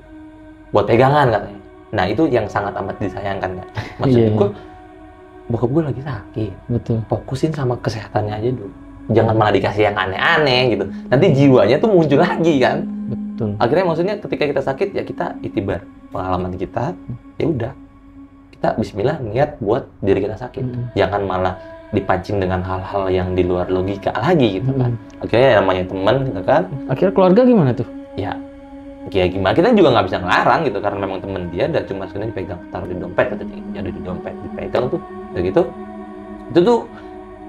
buat pegangan katanya. Nah itu yang sangat amat disayangkan kan. Maksud gue, bokap gue lagi sakit. Betul. Fokusin sama kesehatannya aja dulu. Jangan malah dikasih yang aneh-aneh gitu. Nanti jiwanya tuh muncul lagi kan. Betul. Akhirnya maksudnya ketika kita sakit ya kita itibar pengalaman kita. Ya udah, kita Bismillah niat buat diri kita sakit. Jangan malah dipancing dengan hal-hal yang di luar logika lagi gitu kan. Akhirnya namanya teman gitu kan. Akhirnya keluarga gimana tuh? Ya gimana, kita juga nggak bisa ngelarang gitu karena memang temen dia dan cuma sekedar dipegang, taruh di dompet katanya, jadi di dompet dipegang tuh udah gitu. Itu tuh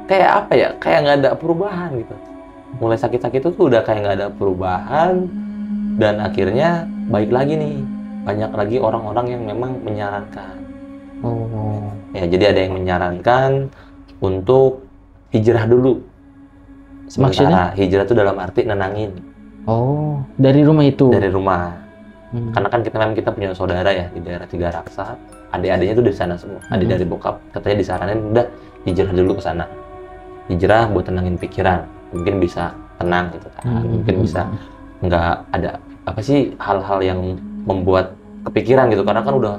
kayak apa ya, kayak nggak ada perubahan gitu. Mulai sakit-sakit itu tuh udah kayak nggak ada perubahan dan akhirnya baik lagi nih, banyak lagi orang-orang yang memang menyarankan. Ya jadi ada yang menyarankan untuk hijrah dulu. Sementara hijrah itu dalam arti nenangin. Dari rumah itu? Dari rumah. Karena kan kita punya saudara ya di daerah Tiga Raksa. Adik-adiknya tuh di sana semua. Adik dari bokap katanya disaranin udah hijrah dulu ke sana. Hijrah buat tenangin pikiran. Mungkin bisa tenang gitu kan. Mungkin bisa nggak ada apa sih hal-hal yang membuat kepikiran gitu. Karena kan udah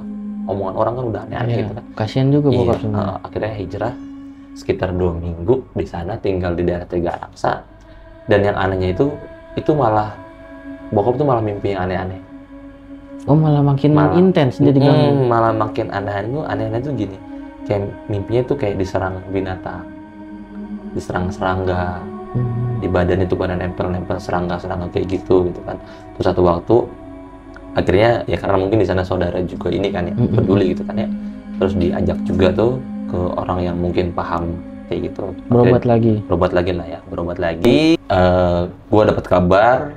omongan orang kan udah aneh-aneh gitu kan. Kasian juga bokap semua. Akhirnya hijrah sekitar 2 minggu di sana, tinggal di daerah Tiga Raksa. Dan yang anehnya itu malah bokap tuh malah mimpi yang aneh-aneh. Malah makin intens dia diganggu. Malah makin aneh-aneh tuh gini. Kayak mimpinya tuh kayak diserang binatang. Diserang serangga. Di badannya tuh pada nempel-nempel serangga-serangga kayak gitu kan. Terus satu waktu akhirnya ya karena mungkin di sana saudara juga ini kan ya peduli gitu kan ya. Terus diajak juga tuh ke orang yang mungkin paham kayak gitu. Berobat lagi lagi. Gua dapat kabar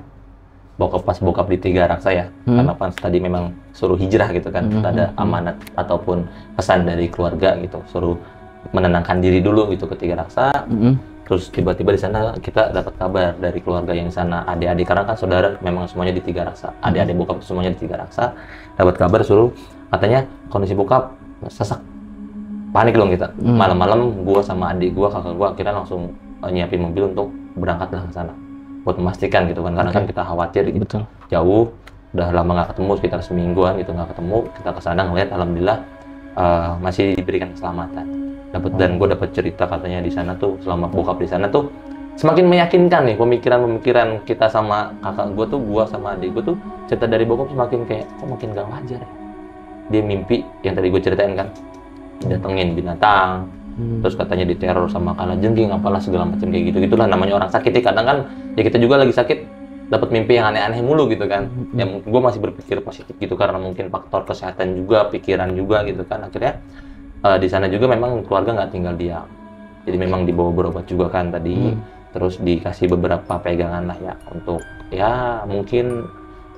bokap di Tiga Raksa ya. Karena pas tadi memang suruh hijrah gitu kan. Ada amanat ataupun pesan dari keluarga gitu, suruh menenangkan diri dulu gitu ke Tiga Raksa. Terus tiba-tiba di sana kita dapat kabar dari keluarga yang sana, adik-adik karena kan saudara memang semuanya di Tiga Raksa. Adik-adik bokap semuanya di Tiga Raksa. Dapat kabar suruh katanya kondisi bokap sesak. Panik dong kita. Malam-malam gua sama adik gua, kakak gua akhirnya langsung nyiapin mobil untuk berangkatlah ke sana buat memastikan gitu kan, karena kan kita khawatir gitu. Jauh, udah lama nggak ketemu, sekitar semingguan gitu nggak ketemu. Kita ke sana ngeliat alhamdulillah masih diberikan keselamatan. Dan gue dapat cerita katanya di sana tuh selama bokap di sana tuh semakin meyakinkan nih pemikiran kita sama kakak gue tuh, gue sama adik gue tuh cerita dari bokap semakin kayak kok makin gak wajar ya. Dia mimpi yang tadi gue ceritain kan, datengin binatang, terus katanya diteror sama kalajengking apalah segala macam kayak gitu gitulah. Namanya orang sakit ya, kadang kan ya kita juga lagi sakit dapat mimpi yang aneh-aneh mulu gitu kan. Ya gue masih berpikir positif gitu karena mungkin faktor kesehatan juga, pikiran juga gitu kan. Akhirnya di sana juga memang keluarga nggak tinggal diam, jadi memang dibawa berobat juga kan tadi. Terus dikasih beberapa pegangan lah ya untuk ya mungkin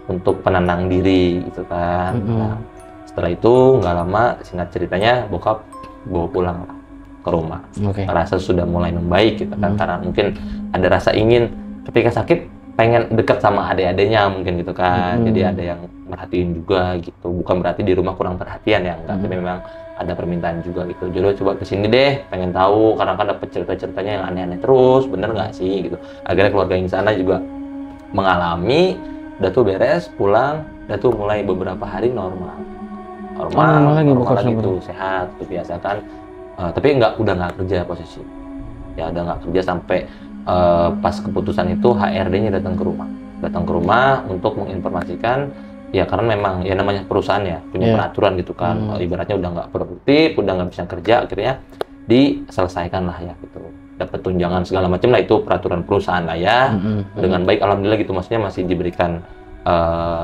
untuk penenang diri gitu kan. Nah, setelah itu nggak lama, singkat ceritanya bokap bawa pulang lah ke rumah. Rasa sudah mulai membaik gitu kan, karena mungkin ada rasa ingin ketika sakit pengen dekat sama adik-adiknya mungkin gitu kan. Jadi ada yang merhatiin juga gitu, bukan berarti di rumah kurang perhatian ya, enggak, tapi memang ada permintaan juga gitu. Jadi coba kesini deh, pengen tahu karena kan dapet cerita-ceritanya yang aneh-aneh terus, bener nggak sih gitu. Akhirnya keluarga yang sana juga mengalami, udah tuh beres pulang, udah tuh mulai beberapa hari normal lagi gitu, sehat tuh biasa kan. Tapi udah nggak kerja posisi ya, udah nggak kerja sampai pas keputusan itu HRD-nya datang ke rumah untuk menginformasikan ya, karena memang ya namanya perusahaan ya punya peraturan gitu kan. Ibaratnya udah nggak produktif, udah nggak bisa kerja, akhirnya diselesaikan lah ya gitu, dapat tunjangan segala macam lah, itu peraturan perusahaan lah ya. Dengan baik alhamdulillah gitu, maksudnya masih diberikan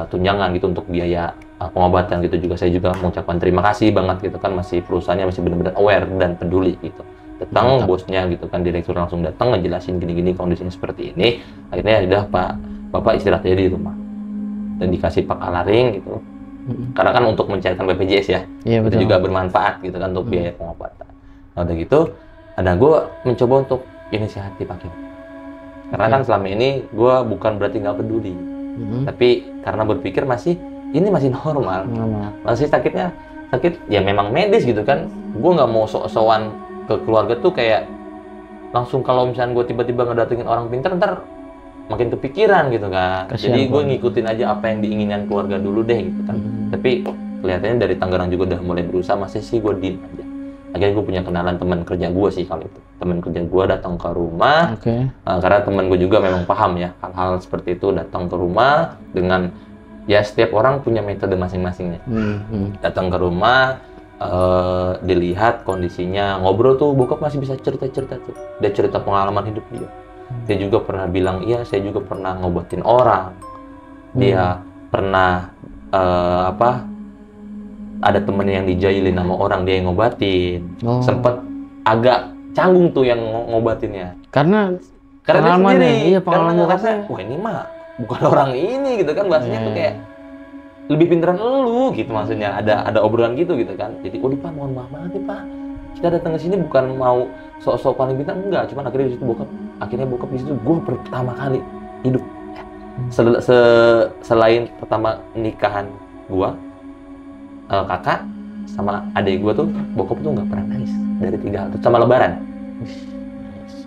tunjangan gitu untuk biaya pengobatan gitu. Juga saya juga mengucapkan terima kasih banget gitu kan, masih perusahaannya masih benar-benar aware dan peduli gitu. Datang bosnya gitu kan, direktur langsung datang ngejelasin gini-gini kondisinya seperti ini. Akhirnya udah bapak istirahat aja di rumah dan dikasih pakalaring gitu. Karena kan untuk mencairkan BPJS ya, itu juga bermanfaat gitu kan untuk biaya pengobatan. Nah udah gitu, ada gue mencoba untuk inisiatif akhirnya Karena kan selama ini gue bukan berarti nggak peduli, tapi karena berpikir ini masih normal, masih sakit ya memang medis gitu kan. Gue nggak mau sok-sokan ke keluarga tuh kayak langsung kalau misalnya gue tiba-tiba ngedatengin orang pintar ntar makin kepikiran gitu kan. Kasian Jadi gue ngikutin aja apa yang diinginkan keluarga dulu deh gitu kan. Tapi kelihatannya dari Tangerang juga udah mulai berusaha, masih sih gue diem aja. Akhirnya gue punya kenalan teman kerja gue sih kalau itu. Teman kerja gue datang ke rumah, karena teman gue juga memang paham ya hal-hal seperti itu, datang ke rumah dengan ya setiap orang punya metode masing-masingnya. Datang ke rumah, dilihat kondisinya, ngobrol tuh, bokap masih bisa cerita-cerita tuh. Dia cerita pengalaman hidup dia. Dia juga pernah bilang, iya saya juga pernah ngobatin orang. Dia pernah ada temen yang dijailin sama orang, dia yang ngobatin. Sempet agak canggung tuh yang ngobatinnya. Karena dia sendiri. Iya, pengalaman karena wah ini mah bukan orang ini gitu kan, bahasanya tuh kayak lebih pinteran lu gitu maksudnya. Ada obrolan gitu kan. Jadi, waduh Pak, mohon maaf banget nih Pak. Kita datang ke sini bukan mau sok-sok paling pintar, enggak. Cuman akhirnya di situ bokap di situ gue pertama kali hidup. Selain pertama nikahan gue, kakak sama adik gue tuh, bokap tuh nggak pernah nangis dari 3 hal sama Lebaran.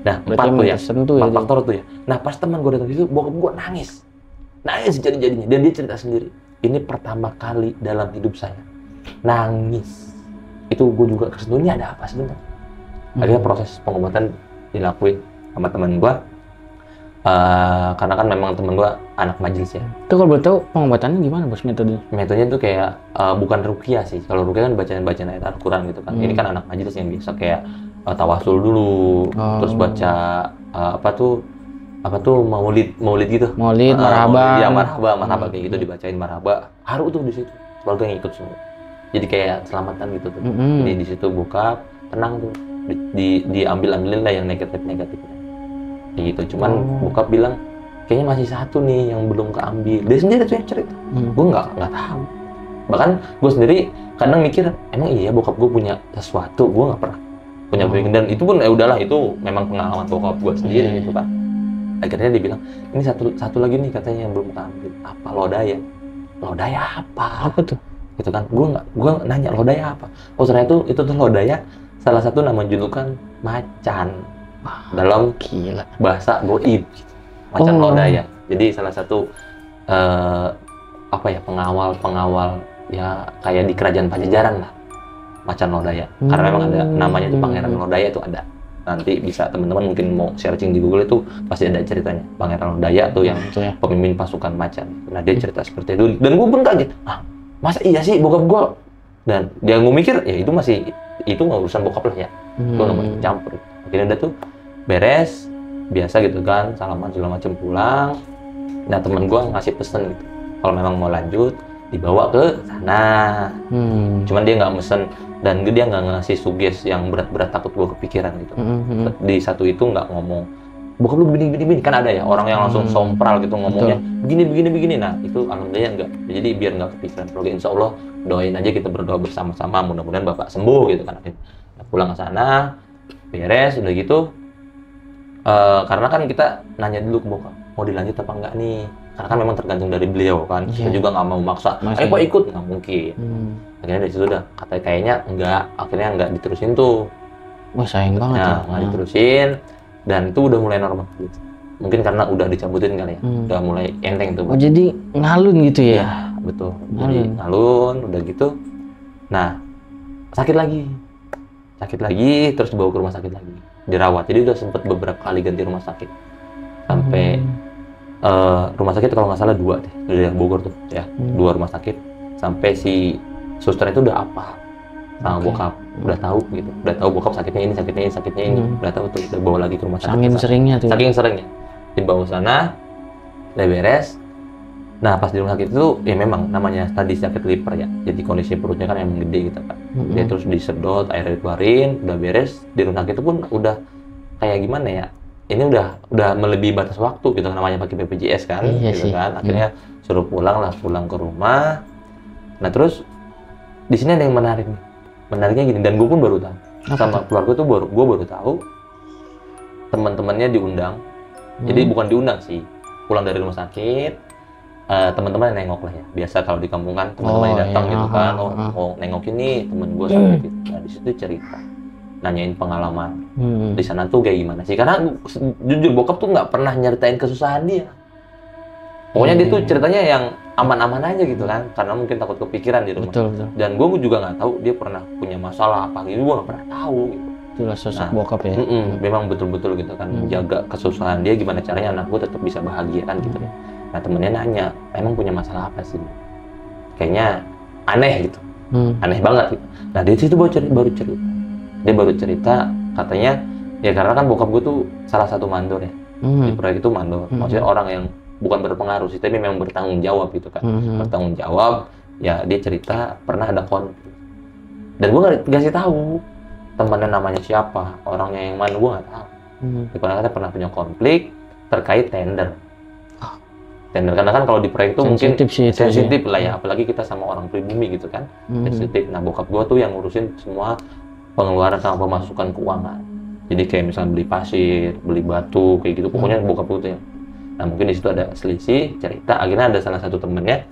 Nah, 4 tuh ya, 4 faktor tuh ya. Nah, pas teman gue datang situ, bokap gue nangis jadi-jadinya, dan dia cerita sendiri. Ini pertama kali dalam hidup saya nangis. Itu gue juga kesentuh, ini ada apa sebentar. Akhirnya proses pengobatan dilakuin sama teman gue. Karena kan memang temen gue anak majelis ya. Itu kalau boleh tahu pengobatannya gimana bos metodenya? Metodenya tuh kayak bukan ruqyah sih. Kalau ruqyah kan bacaan ayat Al-Quran gitu kan. Ini kan anak majelis yang biasa kayak tawasul dulu, terus baca apa tuh maulid gitu. Maulid, marhaba. Ya marhaba kayak gitu, dibacain marhaba. Haru tuh di situ. Keluarga yang ikut semua. Jadi kayak selamatan gitu tuh. Jadi di situ buka, tenang tuh. Diambil-ambilin lah yang negatifnya. Gitu. Cuman bokap bilang kayaknya masih satu nih yang belum keambil. Dia sendiri tuh yang cerita. Gue nggak tahu. Bahkan gue sendiri kadang mikir, emang iya bokap gue punya sesuatu, gue nggak pernah punya pikiran. Dan itu pun ya udahlah, itu memang pengalaman bokap gue sendiri gitu kan. Akhirnya dia bilang, ini satu lagi nih katanya yang belum keambil. Apa lodaya? Lodaya apa? Apa tuh? Gitu kan. Gue nanya lodaya apa? Oh ternyata itu tuh lodaya salah satu nama julukan macan. Dalam bahasa goib, macan lodaya. Jadi salah satu pengawal ya kayak di kerajaan Pajajaran lah, macan lodaya. Karena memang ada namanya itu Pangeran Lodaya itu ada. Nanti bisa teman-teman mungkin mau searching di Google itu pasti ada ceritanya. Pangeran Lodaya tuh yang pemimpin pasukan macan. Nah dia cerita seperti itu dan gue pun kaget. Masa iya sih bokap gue? Dan dia gue mikir ya itu nggak urusan bokap lah ya. Gue nggak mau campur. Akhirnya dia tuh beres biasa gitu kan, salaman segala macam, pulang. Nah temen gue ngasih pesen gitu, kalau memang mau lanjut dibawa ke sana. Cuman dia nggak mesen dan dia nggak ngasih suges yang berat-berat, takut gue kepikiran gitu. Di satu itu nggak ngomong bokap lu begini kan ada ya orang yang langsung sompral gitu ngomongnya begini. Nah itu alhamdulillah enggak. Jadi biar nggak kepikiran. Kalau insya Allah doain aja, kita berdoa bersama-sama mudah-mudahan bapak sembuh gitu kan. Nah, pulang ke sana beres udah gitu. Karena kan kita nanya dulu ke bokap, mau dilanjut apa enggak nih? Karena kan memang tergantung dari beliau kan. Kita juga nggak mau maksa, ayo kok ikut, nggak mungkin. Akhirnya dari situ udah kayaknya enggak, akhirnya enggak diterusin tuh. Wah sayang banget. Nah, nggak diterusin dan itu udah mulai normal gitu. Mungkin karena udah dicabutin kali ya, udah mulai enteng tuh. Oh jadi ngalun gitu ya? Ya betul. Jadi ngalun udah gitu. Nah sakit lagi, terus dibawa ke rumah sakit lagi. Dirawat, jadi udah sempet beberapa kali ganti rumah sakit sampai rumah sakit kalau nggak salah 2 deh dari Bogor tuh ya, 2 rumah sakit sampai si suster itu udah apa sama bokap, udah tahu gitu, udah tahu bokap sakitnya ini, udah tahu tuh, udah bawa lagi ke rumah sakit. Saking seringnya dibawa sana, udah beres. Nah pas di rumah sakit itu ya memang namanya tadi sakit liver ya, jadi kondisi perutnya kan emang gede gitu kan. Dia terus disedot, airnya dikeluarin, udah beres. Di rumah sakit itu pun udah kayak gimana ya, ini udah melebihi batas waktu gitu, namanya pakai BPJS kan, gitu kan. Akhirnya suruh pulang ke rumah. Nah terus di sini ada yang menariknya gini, dan gue pun baru tahu sama keluarga tuh gue baru tahu teman-temannya diundang Jadi bukan diundang sih, pulang dari rumah sakit, teman-teman yang nengok lah ya. Biasa kalau di kampung kan teman-teman yang datang gitu kan, oh nengokin nih temen gue sakit gitu. Nah di situ cerita, nanyain pengalaman di sana tuh kayak gimana sih. Karena jujur bokap tuh nggak pernah nyeritain kesusahan dia. Pokoknya dia tuh ceritanya yang aman-aman aja gitu kan, karena mungkin takut kepikiran di rumah. Betul. Dan gue juga nggak tahu dia pernah punya masalah apa gitu, gue nggak pernah tahu gitu. Itulah sosok bokap ya. Memang betul-betul gitu kan, menjaga kesusahan dia, gimana caranya anak gue tetap bisa bahagia kan gitu ya. Nah temennya nanya, emang punya masalah apa sih? Kayaknya aneh gitu, aneh banget gitu. Nah di situ baru cerita, dia baru cerita katanya ya karena kan bokap gue tuh salah satu mandor ya, di proyek itu mandor, maksudnya orang yang bukan berpengaruh sih, tapi memang bertanggung jawab gitu kan, bertanggung jawab. Ya dia cerita pernah ada konflik, dan gue nggak dikasih tahu temannya namanya siapa, orangnya yang mana gue nggak tahu. Karena pernah punya konflik terkait tender. Karena kan kalau di proyek itu mungkin sensitif lah ya, apalagi kita sama orang pribumi gitu kan, sensitif. Nah bokap gue tuh yang ngurusin semua pengeluaran sama pemasukan keuangan. Jadi kayak misalnya beli pasir, beli batu, kayak gitu. Pokoknya bokap gue tuh ya. Nah mungkin di situ ada selisih cerita, akhirnya ada salah satu temennya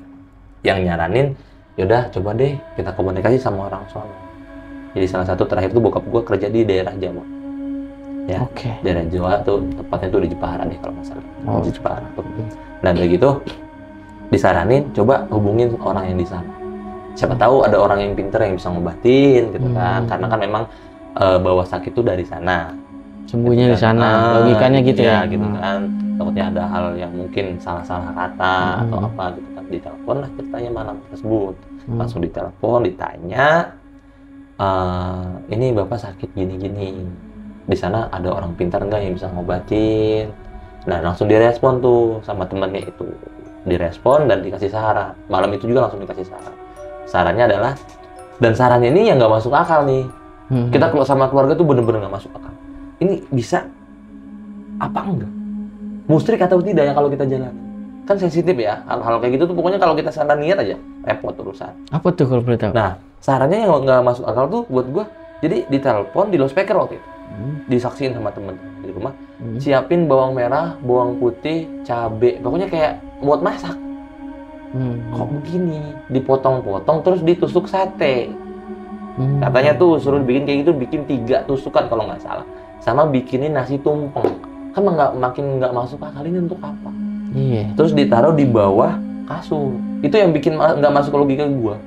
yang nyaranin, yaudah coba deh kita komunikasi sama orang sono. Jadi salah satu terakhir tuh bokap gue kerja di daerah Jawa. Ya, daerah Jawa tuh tepatnya tuh di Jepara deh kalau nggak salah. Di Jepara tuh. Nah dari gitu disaranin coba hubungin orang yang di sana. Siapa tahu ada orang yang pinter yang bisa ngobatin gitu kan. Karena kan memang bawa sakit tuh dari sana. Sembuhnya di sana. Logikanya gitu ya. Gitu kan. Takutnya ada hal yang mungkin salah-salah kata atau apa gitu kan. Ditelepon lah ceritanya malam tersebut. Langsung ditelepon, ditanya, ini bapak sakit gini-gini. Di sana ada orang pintar nggak yang bisa ngobatin? Nah langsung direspon tuh sama temennya itu, direspon dan dikasih saran. Malam itu juga langsung dikasih saran. Sarannya adalah, dan sarannya ini yang nggak masuk akal nih. Kita kalau sama keluarga tuh bener-bener nggak masuk akal. Ini bisa apa enggak? Musyrik atau tidak ya kalau kita jalan? Kan sensitif ya, hal-hal kayak gitu tuh pokoknya kalau kita salah niat aja repot urusan. Apa tuh kalau boleh tahu? Nah sarannya yang nggak masuk akal tuh buat gua, jadi ditelepon di loudspeaker waktu itu. Disaksiin sama temen di rumah, siapin bawang merah, bawang putih, cabe, pokoknya kayak buat masak. Kok begini? Dipotong-potong terus ditusuk sate. Katanya tuh suruh bikin kayak gitu, bikin 3 tusukan kalau nggak salah. Sama bikinin nasi tumpeng. Kan makin nggak masuk akal, ini untuk apa? Iya. Terus ditaruh di bawah kasur. Itu yang bikin nggak masuk logika gua.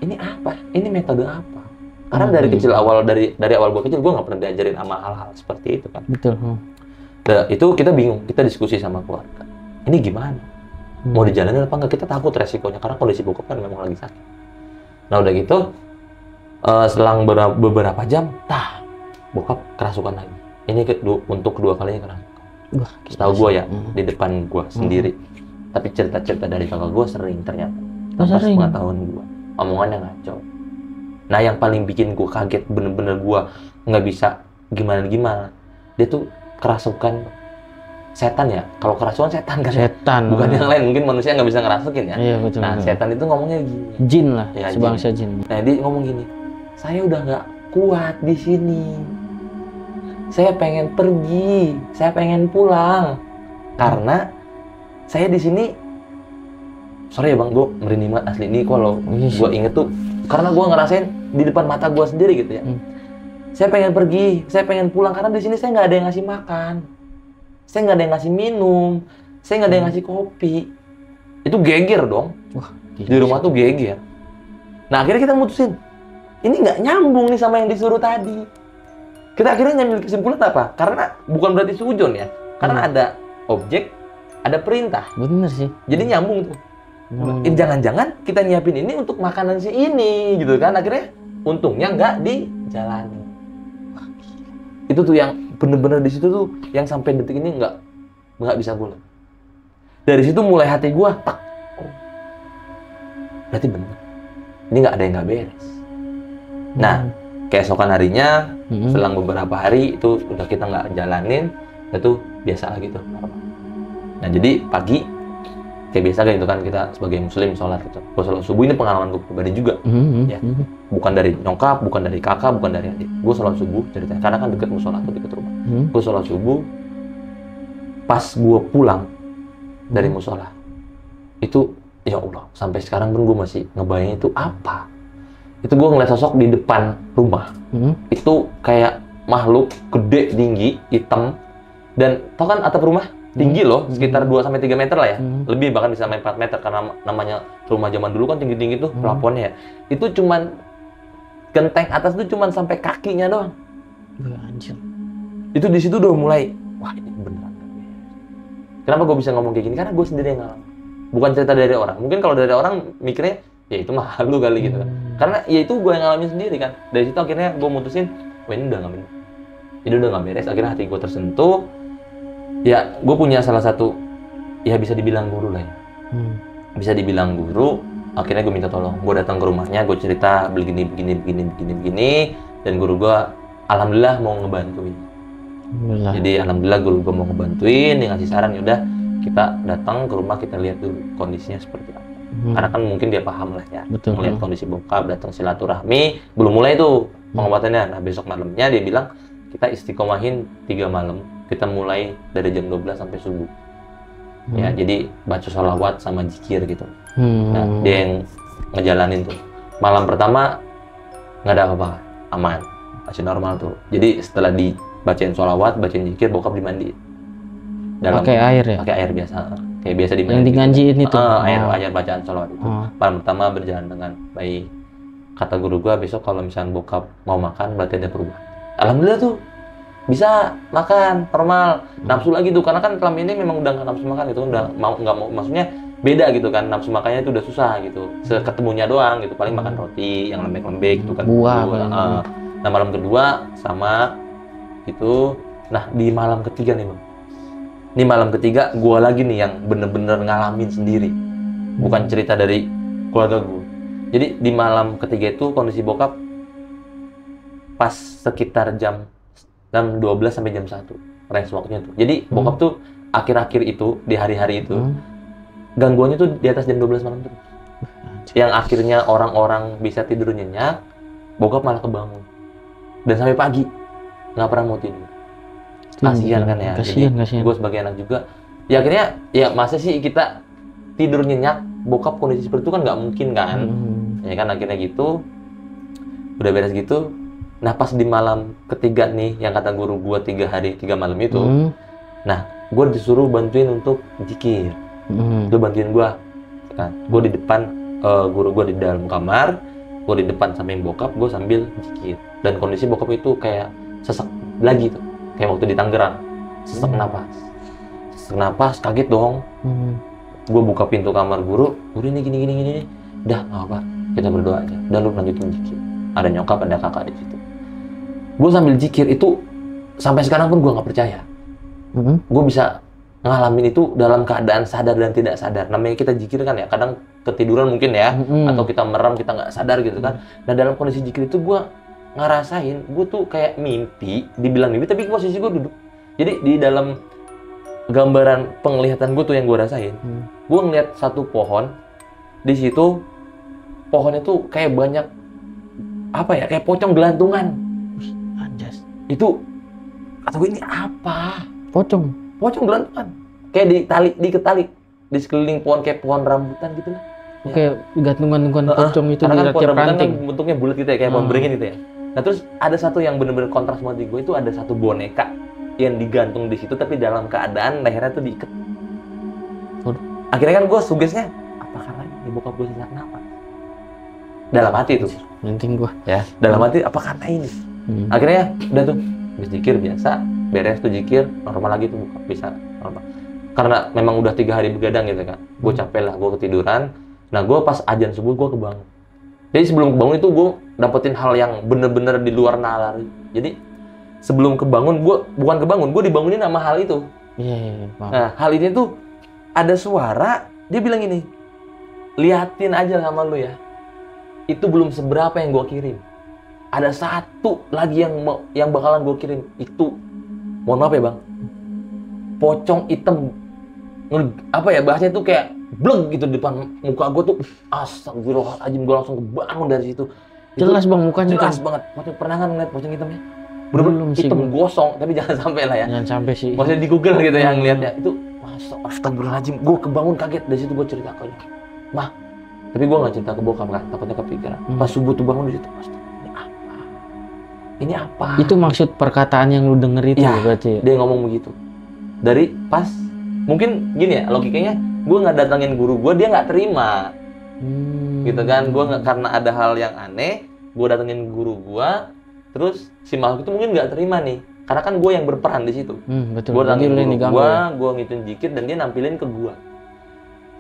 Ini apa? Ini metode apa? Karena dari kecil dari awal gue kecil gue nggak pernah diajarin sama hal-hal seperti itu kan. Betul. Nah, itu kita bingung, kita diskusi sama keluarga. Ini gimana? Mau dijalanin apa enggak? Kita takut resikonya karena kondisi bokap kan memang lagi sakit. Nah udah gitu, selang beberapa jam, bokap kerasukan lagi. Ini untuk kedua kalinya kerasukan. Setahu gue ya, di depan gue sendiri. Tapi cerita-cerita dari kakak gue sering ternyata. Tanpa sepengetahuan gue, omongannya ngaco. Nah yang paling bikin gue kaget, bener-bener gue nggak bisa gimana-gimana. Dia tuh kerasukan setan ya. Kalau kerasukan setan kan? Setan. Bukan yang lain, mungkin manusia nggak bisa ngerasukin ya. Iya betul. Nah setan itu ngomongnya gini. Jin lah, ya, sebangsa jin. Nah dia ngomong gini, saya udah nggak kuat di sini. Saya pengen pergi, saya pengen pulang. Karena saya di sini, sorry ya bang, gue merinding banget asli ini. Kalau gue inget tuh, karena gue ngerasain di depan mata gue sendiri gitu ya. Saya pengen pergi, saya pengen pulang karena di sini saya nggak ada yang ngasih makan, saya nggak ada yang ngasih minum, saya nggak ada yang ngasih kopi. Itu geger dong. Wah, di rumah tuh geger. Nah akhirnya kita mutusin, ini nggak nyambung nih sama yang disuruh tadi. Kita akhirnya ngambil kesimpulan apa? Karena bukan berarti sujon ya, karena ada objek, ada perintah. Bener sih. Jadi nyambung tuh. Jangan-jangan kita nyiapin ini untuk makanan si ini gitu kan, akhirnya untungnya nggak dijalani. Itu tuh yang bener-bener di situ tuh yang sampai detik ini nggak bisa bulat. Dari situ mulai hati gua tak, berarti bener ini nggak ada yang nggak beres. Nah keesokan harinya selang beberapa hari itu udah kita nggak jalanin, itu biasa lagi tuh. Nah jadi pagi kayak biasa kan itu kan kita sebagai muslim sholat gitu. Gue sholat subuh, ini pengalaman gue pribadi juga. Ya. Bukan dari nyokap, bukan dari kakak, bukan dari adik. Gue sholat subuh ceritanya, karena kan deket musola tuh deket rumah. Gue sholat subuh, pas gue pulang dari musola itu, ya Allah, sampai sekarang pun gue masih ngebayangin itu apa. Itu gue ngeliat sosok di depan rumah. Itu kayak makhluk gede, tinggi, hitam. Dan tau kan atap rumah? Tinggi loh, sekitar 2-3 meter lah ya. Lebih, bahkan bisa sampai 4 meter. Karena namanya rumah zaman dulu kan tinggi-tinggi tuh plafonnya ya. Itu cuman, genteng atas tuh cuman sampai kakinya doang. Anjir. Itu di situ udah mulai, wah ini beneran. Kenapa gue bisa ngomong kayak gini? Karena gue sendiri yang ngalamin. Bukan cerita dari orang. Mungkin kalau dari orang mikirnya, ya itu mah halu kali gitu kan. Karena ya itu gue yang ngalamin sendiri kan. Dari situ akhirnya gue mutusin, wah ini udah nggak beres. Ini udah nggak beres. Akhirnya hati gue tersentuh. Ya gue punya salah satu, ya bisa dibilang guru lah ya. Bisa dibilang guru. Akhirnya gue minta tolong. Gue datang ke rumahnya, gue cerita begini. Dan guru gue, alhamdulillah mau ngebantuin. Jadi alhamdulillah guru gue mau ngebantuin, dia ngasih saran, yaudah kita datang ke rumah, kita lihat dulu kondisinya seperti apa. Karena kan mungkin dia paham lah ya. Betul. Melihat kondisi bokap, datang silaturahmi, belum mulai tuh pengobatannya. Nah besok malamnya dia bilang kita istiqomahin 3 malam. Kita mulai dari jam 12 sampai subuh. Ya, jadi baca sholawat sama zikir gitu. Nah, dia yang ngejalanin tuh. Malam pertama nggak ada apa-apa, aman, masih normal tuh. Jadi setelah dibacain sholawat, bacain zikir, bokap dimandiin. Pakai air ya? Pakai air biasa, kayak biasa dimandiin. Yang diganjiin gitu. itu? Air bacaan sholawat itu. Malam pertama berjalan dengan baik. Kata guru gua, besok kalau misalnya bokap mau makan, berarti ada perubahan. Alhamdulillah tuh. Bisa makan normal, nafsu lagi tuh, karena kan selama ini memang udah nggak nafsu makan gitu, udah nggak mau, maksudnya beda gitu kan, nafsu makannya itu udah susah gitu, seketemunya doang gitu, paling makan roti yang lembek-lembek gitu kan, buah. Nah malam kedua sama gitu. Nah di malam ketiga nih bang, ini malam ketiga gua lagi nih yang bener-bener ngalamin sendiri, bukan cerita dari keluarga gua. Jadi di malam ketiga itu kondisi bokap pas sekitar jam 12 sampai jam 1 range waktunya tuh. Jadi bokap tuh akhir-akhir itu, di hari-hari itu gangguannya tuh di atas jam 12 malam terus. Yang akhirnya orang-orang bisa tidur nyenyak, bokap malah kebangun. Dan sampai pagi nggak pernah mau tidur. Kasihan kan ya. Kasihan. Gue sebagai anak juga, ya akhirnya ya masa sih kita tidur nyenyak, bokap kondisi seperti itu kan nggak mungkin kan. Ya kan akhirnya gitu, udah beres gitu. Nah pas di malam ketiga nih, yang kata guru gua 3 hari 3 malam itu, nah gua disuruh bantuin untuk zikir. Lu bantuin gua, kan? Gua di depan, guru gua di dalam kamar, gua di depan samping bokap, gua sambil zikir. Dan kondisi bokap itu kayak sesek lagi tuh, kayak waktu di Tangerang, sesek napas, kaget dong. Gua buka pintu kamar guru ini gini, udah nggak apa, kita berdoa aja, dan lu lanjutin zikir. Ada nyokap, ada kakak di situ. Gue sambil zikir itu sampai sekarang pun gue nggak percaya. Gue bisa ngalamin itu dalam keadaan sadar dan tidak sadar. Namanya kita zikir kan ya, kadang ketiduran mungkin ya, atau kita merem, kita nggak sadar gitu kan. Nah dalam kondisi zikir itu gue ngerasain, gue tuh kayak mimpi, dibilang mimpi, tapi posisi gue duduk. Jadi di dalam gambaran penglihatan gue tuh yang gue rasain, gue ngeliat satu pohon, di situ pohonnya tuh kayak banyak apa ya, kayak pocong gelantungan. Anjas. Itu kata gue, ini apa? Pocong Gelantungan. Kayak diketali di sekeliling pohon, kayak pohon rambutan gitu lah. Kayak gantungan pocong itu di kan pohon tiap rambutan ranting. kan bentuknya bulat gitu ya, kayak pohon beringin gitu ya. Nah terus ada satu yang bener-bener kontras sama di gue, itu ada satu boneka yang digantung di situ, tapi dalam keadaan lehernya tuh diikat. Akhirnya kan gue sugesnya, apa karena ini bokap gue sesak napas? Dalam hati tuh. Penting gua. Ya, dalam hati apa karena ini? Akhirnya udah tuh, habis zikir biasa, beres tuh zikir, normal lagi tuh bokap bisa normal. Karena memang udah 3 hari begadang gitu kan. Gue capek lah, gue ketiduran. Nah, gue pas azan subuh gue kebangun. Jadi sebelum kebangun itu gue dapetin hal yang bener-bener di luar nalar. Jadi sebelum kebangun, gue dibangunin sama hal itu. Iya. Nah, hal ini tuh ada suara, dia bilang gini, liatin aja sama lu ya. Itu belum seberapa yang gue kirim. Ada satu lagi yang bakalan gue kirim. Itu, mohon maaf ya bang, pocong hitam, apa ya bahasanya tuh kayak bleg gitu di depan muka gue tuh. Astagfirullahaladzim, gue langsung kebangun dari situ. Jelas bang mukanya. Jelas banget. Pernah nggak ngeliat pocong hitamnya? Belum sih hitam gua. gosong, tapi jangan sampai lah ya. Jangan sampai sih. Maksudnya di Google gitu yang lihatnya itu, masa astagfirullahaladzim, gue kebangun kaget dari situ gue cerita ke dia, mah, tapi gue nggak cerita ke bokap kan, takutnya kepikiran. Pas subuh tuh bangun di situ, ini apa? Ini apa? Itu maksud perkataan yang lu denger itu Ya, berarti. dia ngomong begitu. Dari pas, mungkin gini ya logikanya, gue nggak datangin guru gue, dia nggak terima, gitu kan? Gue nggak, karena ada hal yang aneh, gue datengin guru gue, terus si makhluk itu mungkin nggak terima nih. Karena kan gue yang berperan di situ. Betul. Gue Jadi lu nangin ini guru ganggu ya? gue ngituin dikit dan dia nampilin ke gue.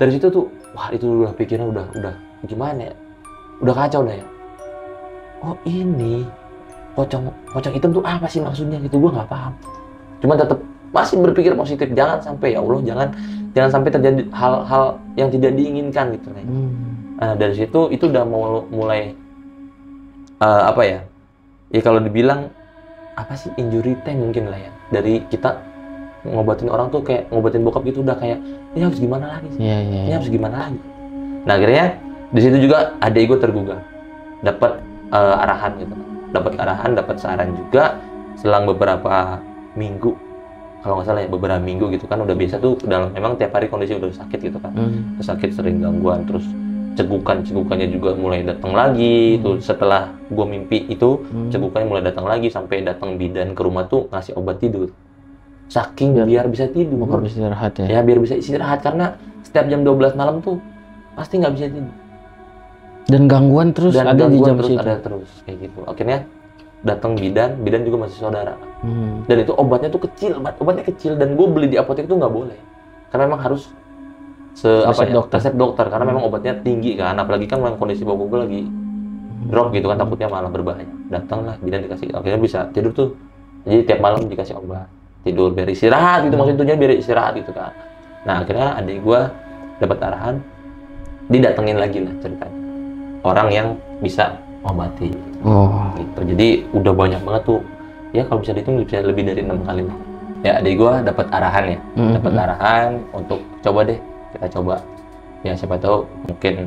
Dari situ tuh, wah itu udah pikirnya udah gimana ya? Udah kacau dah ya. Oh ini pocong hitam tuh apa sih maksudnya gitu? Gue nggak paham. Cuma tetap masih berpikir positif. Jangan sampai ya Allah, jangan sampai terjadi hal-hal yang tidak diinginkan gitu. Nah, dari situ itu udah mulai apa ya? Ya kalau dibilang apa sih, injury time mungkin lah ya, dari kita ngobatin orang tuh kayak ngobatin bokap gitu, udah kayak ini harus gimana lagi sih? Ini harus gimana lagi. Nah akhirnya di situ juga adik gue tergugah, dapat arahan gitu, dapat saran juga. Selang beberapa minggu, kalau nggak salah ya beberapa minggu gitu kan, udah biasa tuh dalam, memang tiap hari kondisi udah sakit gitu kan, sakit sering gangguan, terus cegukannya juga mulai datang lagi. Tuh setelah gue mimpi itu, cegukannya mulai datang lagi, sampai datang bidan ke rumah tuh ngasih obat tidur, saking biar bisa tidur. Harus istirahat ya. Ya biar bisa istirahat, karena setiap jam 12 malam tuh pasti nggak bisa tidur. Dan gangguan terus Dan ada di gangguan jam terus situ. ada terus kayak gitu. Akhirnya datang bidan juga masih saudara. Dan itu obatnya tuh kecil, obatnya kecil, dan gue beli di apotek tuh nggak boleh, karena memang harus resep dokter, karena memang obatnya tinggi kan, apalagi kan memang kondisi bokap gue lagi drop gitu kan, takutnya malah berbahaya. Datanglah bidan dikasih, akhirnya bisa tidur tuh. Jadi tiap malam dikasih obat tidur biar istirahat gitu, maksudnya tujuannya biar istirahat gitu kan. Nah akhirnya adik gue dapat arahan, didatengin lagi lah ceritanya orang yang bisa obati gitu. Jadi udah banyak banget tuh ya, kalau bisa dihitung bisa lebih dari 6 kali lah. Ya adik gue dapat arahan ya, dapat arahan untuk coba deh, kita coba ya, siapa tahu mungkin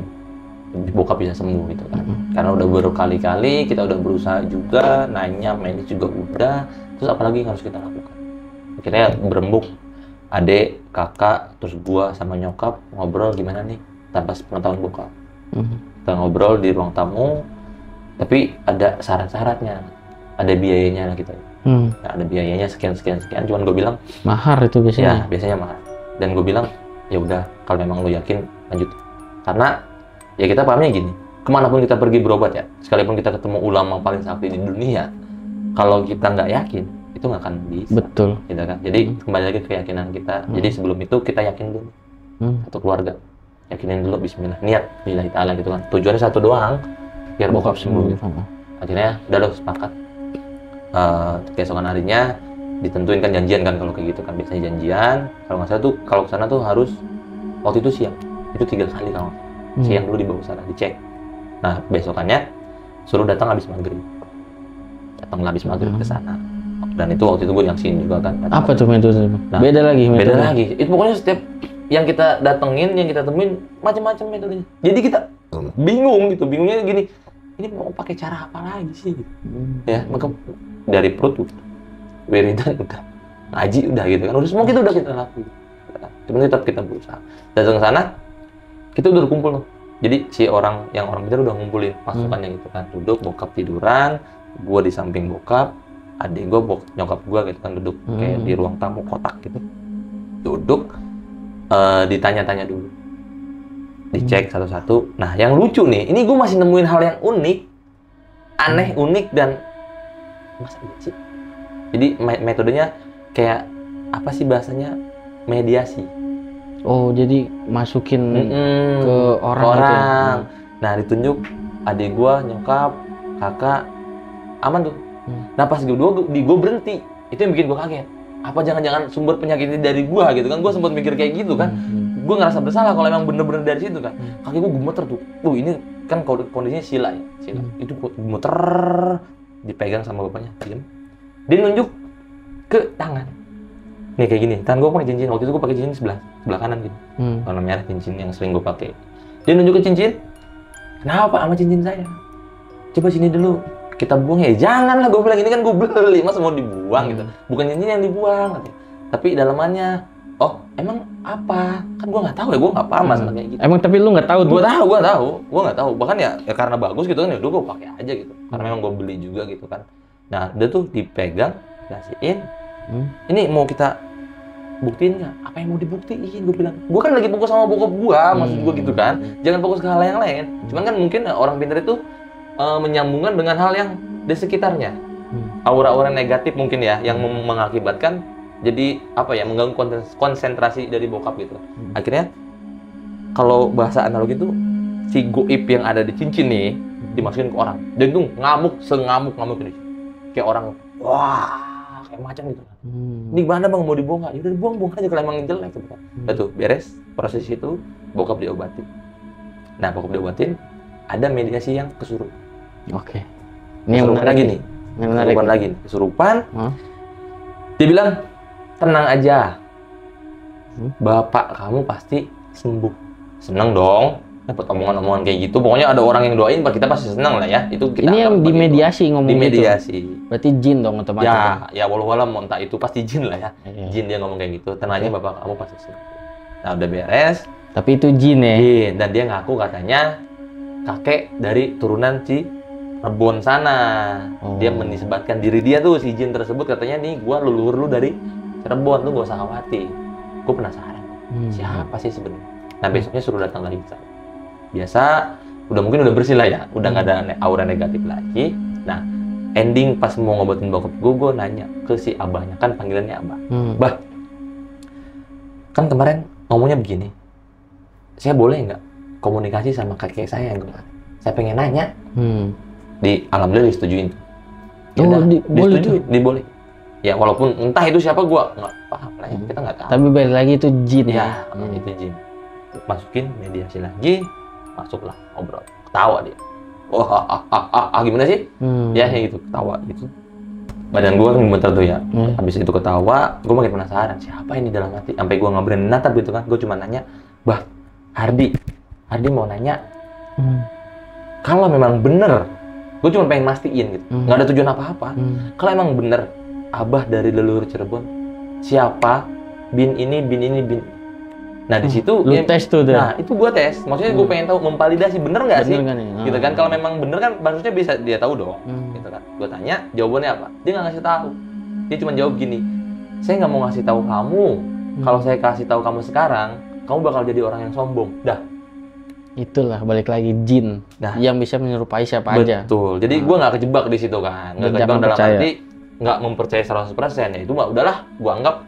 bokap bisa sembuh gitu kan. Karena udah berkali-kali kita udah berusaha juga, nanya medis juga udah, terus apalagi yang harus kita lakukan. Akhirnya berembuk adik, kakak, terus gua sama nyokap ngobrol gimana nih tanpa sepengetahuan bokap. Kita ngobrol di ruang tamu, tapi ada syarat-syaratnya, ada biayanya lah kita. Nah, ada biayanya sekian, cuman gue bilang mahar itu biasanya. Ya biasanya mahar. Dan gue bilang ya udah, kalau memang lo yakin lanjut. Karena ya kita pahamnya gini, kemanapun kita pergi berobat ya, sekalipun kita ketemu ulama paling sakti di dunia, kalau kita nggak yakin itu nggak akan bisa. Betul. Gitu kan. Jadi kembali lagi ke keyakinan kita. Jadi sebelum itu kita yakin dulu, satu keluarga yakinin dulu, Bismillah, niat lillahi ta'ala gitu kan. Tujuannya satu doang, biar bokap sembuh. Akhirnya udah lo sepakat. Keesokan harinya ditentuin kan, janjian kan, kalau kayak gitu kan biasanya janjian. Kalau nggak salah tuh kalau kesana tuh harus waktu itu siang, itu 3 kali kalau siang dulu dibawa ke sana dicek. Nah besokannya suruh datang habis maghrib, ke sana. Dan itu waktu itu gue nyaksiin juga kan. Apa tuh metode? Nah, beda lagi. Itu pokoknya setiap yang kita datengin, yang kita temuin macam-macam metodenya. Jadi kita bingung gitu, bingungnya gini, ini mau pakai cara apa lagi sih? Ya maka dari perut udah, wiridan udah, ngaji udah gitu kan, udah semua kita udah kita lakuin. Cuma tetap kita berusaha. Datang ke sana, kita udah kumpul loh. Jadi si orang kita udah ngumpulin pasukannya gitu kan, duduk, bokap tiduran, gua di samping bokap, adik gua, nyokap gua gitu kan, duduk kayak di ruang tamu kotak gitu, duduk, ditanya-tanya dulu, dicek satu-satu. Nah yang lucu nih, ini gua masih nemuin hal yang unik, aneh, unik, dan masa iya sih? Jadi metodenya kayak apa sih bahasanya, mediasi. Oh jadi masukin ke orang. Gitu ya? Nah ditunjuk adik gua, nyokap, kakak, aman tuh. Nah pas gue berhenti, itu yang bikin gue kaget. Apa jangan-jangan sumber penyakitnya dari gue gitu kan? Gue sempat mikir kayak gitu kan. Gue ngerasa bersalah kalau emang bener-bener dari situ kan. Kaki gue gemeter tuh. Ini kan kondisinya sila ya, sila. Itu gemeter, dipegang sama bapaknya, diam. Dia nunjuk ke tangan. Nih kayak gini, tangan gue pakai cincin. Waktu itu gue pakai cincin sebelah kanan gitu. Warna merah, cincin yang sering gue pakai. Dia nunjuk ke cincin. Kenapa sama cincin saya? Coba sini dulu. kita buang ya jangan lah, gue bilang ini kan gue beli, masa mau dibuang gitu. Bukan cincin yang dibuang katanya. Tapi dalamannya, oh emang apa? Kan gue nggak tahu ya, gue nggak paham masalah kayak gitu. Emang tapi lu nggak tahu? Gue nggak tahu. Bahkan ya karena bagus gitu kan, ya udah gue pakai aja gitu. Karena memang gue beli juga gitu kan. Nah dia tuh dipegang, kasihin. Ini mau kita buktiin nggak? Apa yang mau dibuktiin? Gue bilang, gue kan lagi fokus sama bokap gue, maksud gue gitu kan. Jangan fokus ke hal yang lain. Cuman kan mungkin orang pintar itu menyambungkan dengan hal yang di sekitarnya, aura-aura negatif mungkin ya, yang mengakibatkan jadi apa ya, mengganggu konsentrasi dari bokap gitu. Akhirnya kalau bahasa analogi itu si goib yang ada di cincin nih dimasukin ke orang, dan tuh sengamuk ini, kayak orang wah kayak macan gitu. Ini gimana bang, mau dibuang nggak? Yaudah buang aja kalau emang jelek gitu kan. Tuh beres proses itu, bokap diobatin. Nah bokap diobatin, ada mediasi yang kesurupan. Oke. Ini yang menarik lagi nih. Kesurupan lagi nih. Kesurupan. Dia bilang, tenang aja. Bapak kamu pasti sembuh. Seneng dong. Dapat omongan-omongan kayak gitu. Pokoknya ada orang yang doain, kita pasti seneng lah ya. Itu kita. Ini yang dimediasi ngomong gitu. Dimediasi. Berarti jin dong otomatis. Ya walau-walau entah itu pasti jin lah ya. Jin dia ngomong kayak gitu. Tenang aja bapak kamu pasti sembuh. Nah udah beres. Tapi itu jin ya? Jin. Dan dia ngaku katanya kakek dari turunan si Rebon sana. Dia menisbatkan diri dia tuh, si jin tersebut katanya nih, gua leluhur lu dari Cirebon, lu gak usah khawatir. Gue penasaran, siapa sih sebenarnya? Nah besoknya suruh datang lagi ke sana. Biasa, mungkin udah bersih lah ya, udah nggak ada aura negatif lagi. Nah ending pas mau ngobatin bokap gue nanya ke si abahnya, kan panggilannya abah. Bah, kan kemarin ngomongnya begini, saya boleh nggak komunikasi sama kakek saya yang kemarin? Saya pengen nanya. Alhamdulillah disetujuin. Diboleh. Ya walaupun entah itu siapa, gua nggak paham lah ya, kita nggak tahu. Tapi balik lagi itu jin ya. Itu jin. Masukin mediasi lagi, masuklah ngobrol, ketawa dia. Gimana sih? Ya kayak gitu, ketawa gitu. Badan gua kan gemeter tuh ya. Habis itu ketawa, gua makin penasaran siapa ini dalam hati. Sampai gua nggak berani natap gitu kan. Gua cuma nanya, bah, Hardi mau nanya. Kalau memang bener, gue cuma pengen mastiin gitu, nggak ada tujuan apa-apa. Kalau emang bener abah dari leluhur Cirebon, siapa bin ini. Nah di situ lu tes tuh. Nah itu gue tes, maksudnya gue pengen tahu memvalidasi bener nggak sih, gitu kan? Kalau memang bener kan, maksudnya bisa dia tahu dong, gitu kan? Gue tanya jawabannya apa, dia nggak ngasih tahu. Dia cuma jawab gini, saya nggak mau ngasih tahu kamu. Kalau saya kasih tahu kamu sekarang, kamu bakal jadi orang yang sombong. Dah. Itulah balik lagi jin yang bisa menyerupai siapa aja. Betul. Jadi gue nggak kejebak di situ kan. Nggak kejebak dalam arti nggak mempercayai 100%. Ya itu mah udahlah. Gue anggap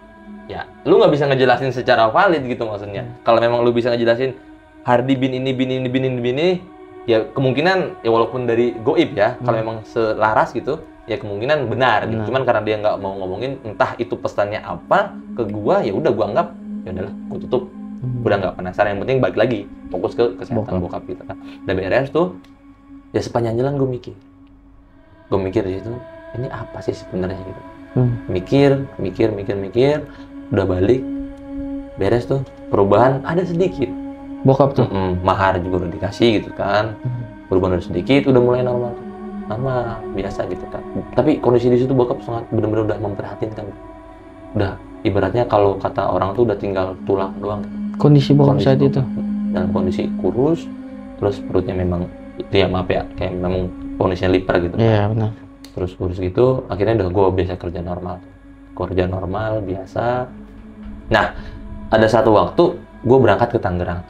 ya lu nggak bisa ngejelasin secara valid gitu maksudnya. Kalau memang lu bisa ngejelasin Hardi bin ini, ya kemungkinan ya walaupun dari goib ya. Kalau memang selaras gitu, ya kemungkinan benar. Gitu. Cuman karena dia nggak mau ngomongin entah itu pesannya apa ke gue, ya udah gue anggap ya udahlah gue tutup. Udah nggak penasaran, yang penting balik lagi fokus ke kesehatan bokap gitu kan. Dan beres tuh ya sepanjang jalan gue mikir di situ, ini apa sih sebenarnya gitu. Mikir udah balik beres tuh, perubahan ada sedikit bokap tuh. Mahar juga udah dikasih gitu kan, perubahan udah sedikit, udah mulai normal biasa gitu kan. Tapi kondisi di situ bokap sangat benar-benar udah memperhatinkan, udah ibaratnya kalau kata orang tuh udah tinggal tulang doang. Kondisi bokap saat itu dalam kondisi kurus, terus perutnya memang ya maaf ya, kayak memang kondisinya liper gitu. Iya benar. Terus kurus gitu, akhirnya udah gue biasa kerja normal biasa. Nah ada satu waktu gue berangkat ke Tangerang,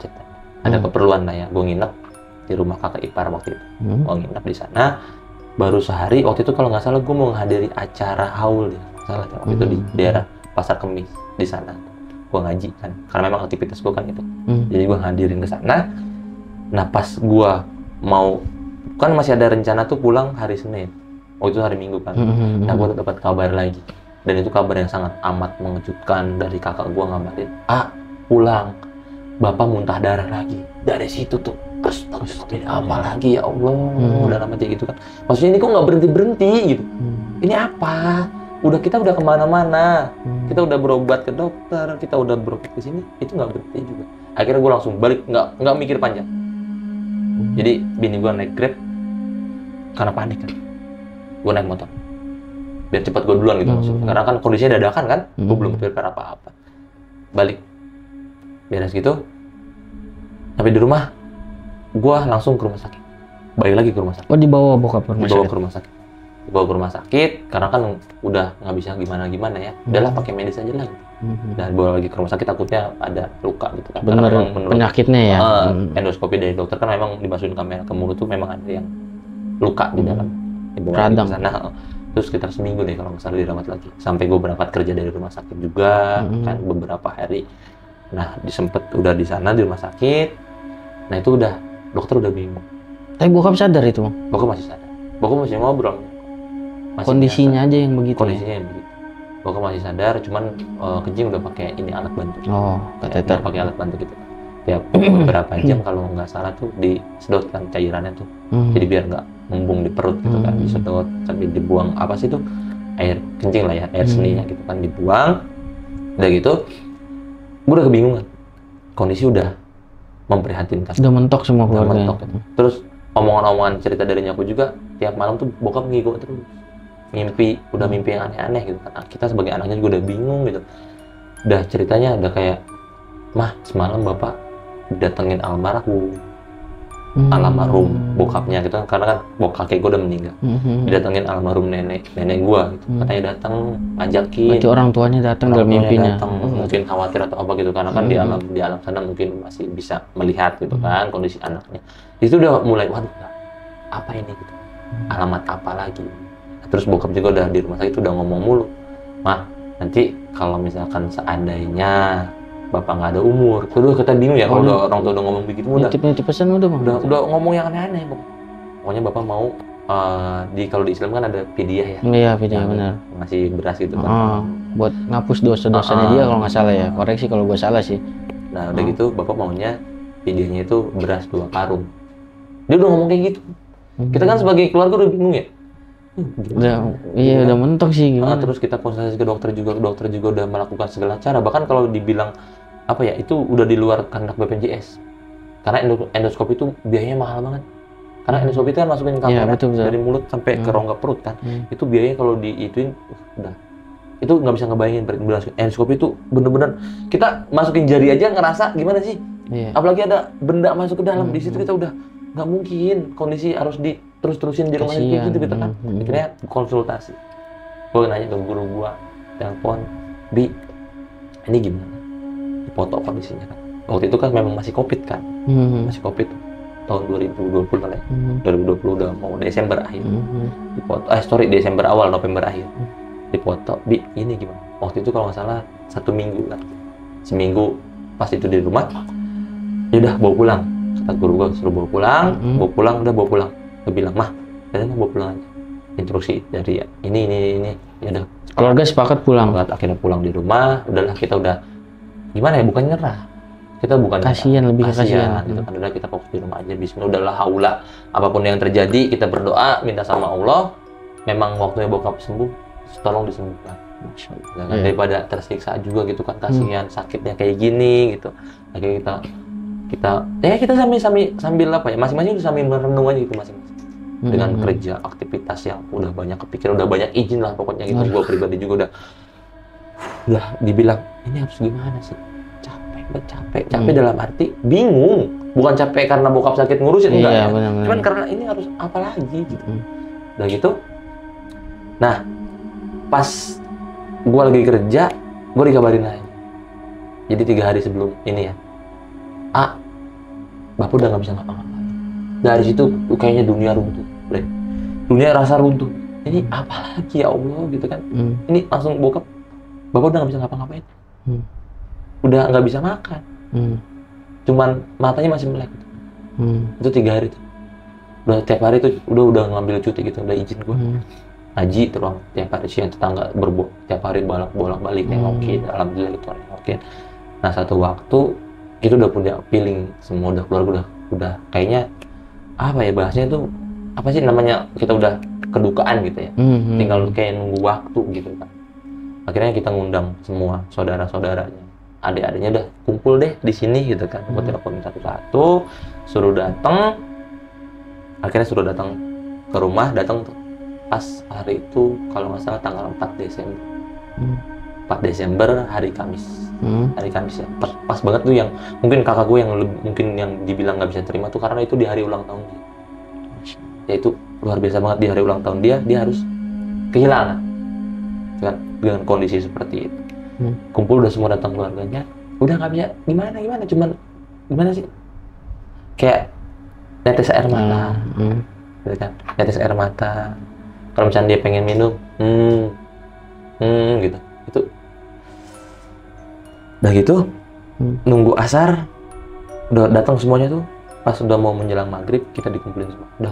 ada keperluan lah ya, gue nginep di rumah kakak ipar waktu itu. Gue nginep di sana baru sehari. Waktu itu kalau nggak salah gue mau menghadiri acara haul ya, waktu itu di daerah Pasar Kemis di sana. Gue ngaji kan, karena memang aktivitas gue kan itu. Jadi gue ngadirin ke sana. Nah pas gue mau, kan masih ada rencana tuh pulang hari Senin. Waktu itu hari Minggu kan. Nah gue dapat kabar lagi, dan itu kabar yang sangat amat mengejutkan dari kakak gue ngabarin, pulang, bapak muntah darah lagi. Dari situ tuh, astagfirullah, apa lagi ya Allah, udah lama aja gitu kan. Maksudnya ini kok nggak berhenti gitu. Ini apa? Kita udah kemana-mana, kita udah berobat ke dokter, kita udah berobat ke sini, itu nggak berhenti juga. Akhirnya gue langsung balik, nggak mikir panjang. Jadi bini gue naik Grab karena panik kan. gue naik motor biar cepat gue duluan gitu maksudnya. Karena kan kondisinya dadakan kan, gue belum prepare apa-apa. Balik beres gitu, sampai di rumah gue langsung ke rumah sakit, balik lagi ke rumah sakit. Oh, dibawa bokap ke rumah Dibawa sakit? ke rumah sakit, dibawa ke rumah sakit karena kan udah nggak bisa gimana ya, udahlah pakai medis aja lah gitu. Dan bawa lagi ke rumah sakit, takutnya ada luka gitu kan. Bener, Karena menurut penyakitnya ya. endoskopi dari dokter kan memang dimasukin kamera ke mulut tuh memang ada yang luka di dalam, dibawa lagi Radang. ke sana. Terus sekitar seminggu deh kalau nggak salah dirawat lagi, sampai gue berangkat kerja dari rumah sakit juga kan beberapa hari. Nah udah di sana di rumah sakit, nah itu udah dokter udah bingung. Tapi bokap sadar itu, Bang? Bokap masih sadar, bokap masih ngobrol, masih Kondisinya biasa. aja yang begitu. Kondisinya yang begitu. Bokap masih sadar, cuman kencing udah pakai ini alat bantu. Oh, kateter. Udah pakai alat bantu gitu. Tiap beberapa jam kalau nggak salah tuh disedot kan cairannya tuh, jadi biar nggak membung di perut gitu kan, disedot sambil dibuang apa sih tuh air kencing lah ya, air seninya gitu kan dibuang. Udah gitu, gue udah kebingungan. Kondisi udah memprihatinkan. Udah mentok semua Udah keluarga. mentok. Terus omongan-omongan cerita dari nyaku juga tiap malam tuh bokap ngigo terus. Udah mimpi yang aneh-aneh gitu kan. Kita sebagai anaknya juga udah bingung gitu. Udah ceritanya udah kayak, mah semalam bapak datengin almarhum bokapnya gitu kan, karena kan kakek gue udah meninggal. Didatengin almarhum nenek gue gitu. Katanya datang ngajakin. Berarti orang tuanya datang dalam mimpinya. Mungkin khawatir atau apa gitu, karena kan di alam sana mungkin masih bisa melihat gitu kan kondisi anaknya. Itu udah mulai, waduh apa ini gitu, alamat apa lagi. Terus bokap juga udah di rumah sakit udah ngomong mulu, mah nanti kalau misalkan seandainya bapak nggak ada umur, terus kita bingung ya kalau orang tua udah ngomong begitu, Nitip pesan udah, Bang. udah ngomong yang aneh-aneh, Bang. Pokoknya bapak mau kalau di Islam kan ada fidyah ya. Iya, fidyah benar. Ngasih beras gitu kan. Buat ngapus dosa-dosanya dia kalau nggak salah ya. Koreksi kalau gue salah sih. Nah, udah gitu bapak maunya fidyahnya itu beras 2 karung. Dia udah ngomong kayak gitu. Kita kan sebagai keluarga udah bingung ya. Udah mentok sih gimana. Terus kita konsultasi ke dokter juga udah melakukan segala cara. Bahkan kalau dibilang apa ya, itu udah di luar kehendak BPJS. Karena endoskopi itu biayanya mahal banget. Karena endoskopi itu kan masukin kamera dari mulut sampai ke rongga perut kan. Itu biayanya kalau diituin udah. Itu nggak bisa ngebayangin endoskopi itu bener-bener kita masukin jari aja ngerasa gimana sih. Apalagi ada benda masuk ke dalam, di situ kita udah nggak mungkin kondisi harus terus-terusin di rumah sakit gitu kan. Akhirnya konsultasi. Gue nanya ke guru gua, telepon, Bi, ini gimana? Dipoto kondisinya kan. Waktu itu kan memang masih COVID kan. Masih COVID tahun 2020 kan ya. 2020 udah mau Desember akhir. Dipoto, Desember awal, November akhir. Dipoto, Bi, ini gimana? Waktu itu kalau nggak salah 1 minggu kan. Seminggu pas itu di rumah, ya udah bawa pulang. Kata guru gua suruh bawa pulang, udah bawa pulang. Dia bilang, mah, kalian mau pulang aja. Instruksi dari ini, ya udah. Keluarga sepakat pulang. Akhirnya pulang di rumah, udahlah kita udah gimana ya, bukan nyerah. Kita bukan kasihan, lebih kasihan. Gitu kan, udah kita fokus di rumah aja. Bismillah, udahlah haula. Apapun yang terjadi, kita berdoa, minta sama Allah. Memang waktunya bokap sembuh, tolong disembuhkan. Masya Allah. Daripada tersiksa juga gitu kan, kasihan sakitnya kayak gini gitu. Akhirnya kita sambil apa ya, masing-masing udah sambil merenung aja gitu masing-masing. Dengan kerja, aktivitas yang udah banyak kepikiran, udah banyak izin lah pokoknya gitu. Gue pribadi juga udah dibilang ini harus gimana sih, capek dalam arti bingung, bukan capek karena bokap sakit ngurusin enggak ya, cuman karena ini harus apa lagi gitu. Udah gitu, nah pas gue lagi kerja, gue dikabarin aja, jadi 3 hari sebelum ini ya, bapak udah nggak bisa ngapa-ngapain. Dari situ kayaknya dunia runtuh, dunia rasa runtuh. Ini apa lagi ya Allah gitu kan? Ini langsung bapak udah nggak bisa ngapa-ngapain, udah nggak bisa makan, cuman matanya masih melek. Itu 3 hari tuh, udah tiap hari tuh udah ngambil cuti gitu, udah izin gua ngaji terus tiap hari, sih tetangga tiap hari bolak-balik nengokin, alhamdulillah gitu nengokin. Nah satu waktu itu udah punya feeling semua, udah keluarga udah kayaknya apa ya bahasanya tuh apa sih namanya, kita udah kedukaan gitu ya, tinggal kayak nunggu waktu gitu kan. Akhirnya kita ngundang semua saudara-saudaranya, adik-adiknya udah kumpul deh di sini gitu kan. Gue teleponin satu-satu, suruh datang. Akhirnya suruh datang ke rumah, datang tuh pas hari itu kalau nggak salah tanggal 4 Desember. 4 Desember hari Kamis. Hari Kamis ya. Pas banget tuh yang mungkin kakak gue yang mungkin yang dibilang nggak bisa terima tuh karena itu di hari ulang tahun dia. Ya itu luar biasa banget, di hari ulang tahun dia harus kehilangan kan dengan kondisi seperti itu. Kumpul udah semua datang keluarganya, udah nggak bisa gimana cuman gimana sih kayak netes air mata, gitu kan, netes air mata. Kalau misalnya dia pengen minum, gitu, itu udah gitu, nunggu asar, udah datang semuanya tuh, pas udah mau menjelang maghrib kita dikumpulin semua, udah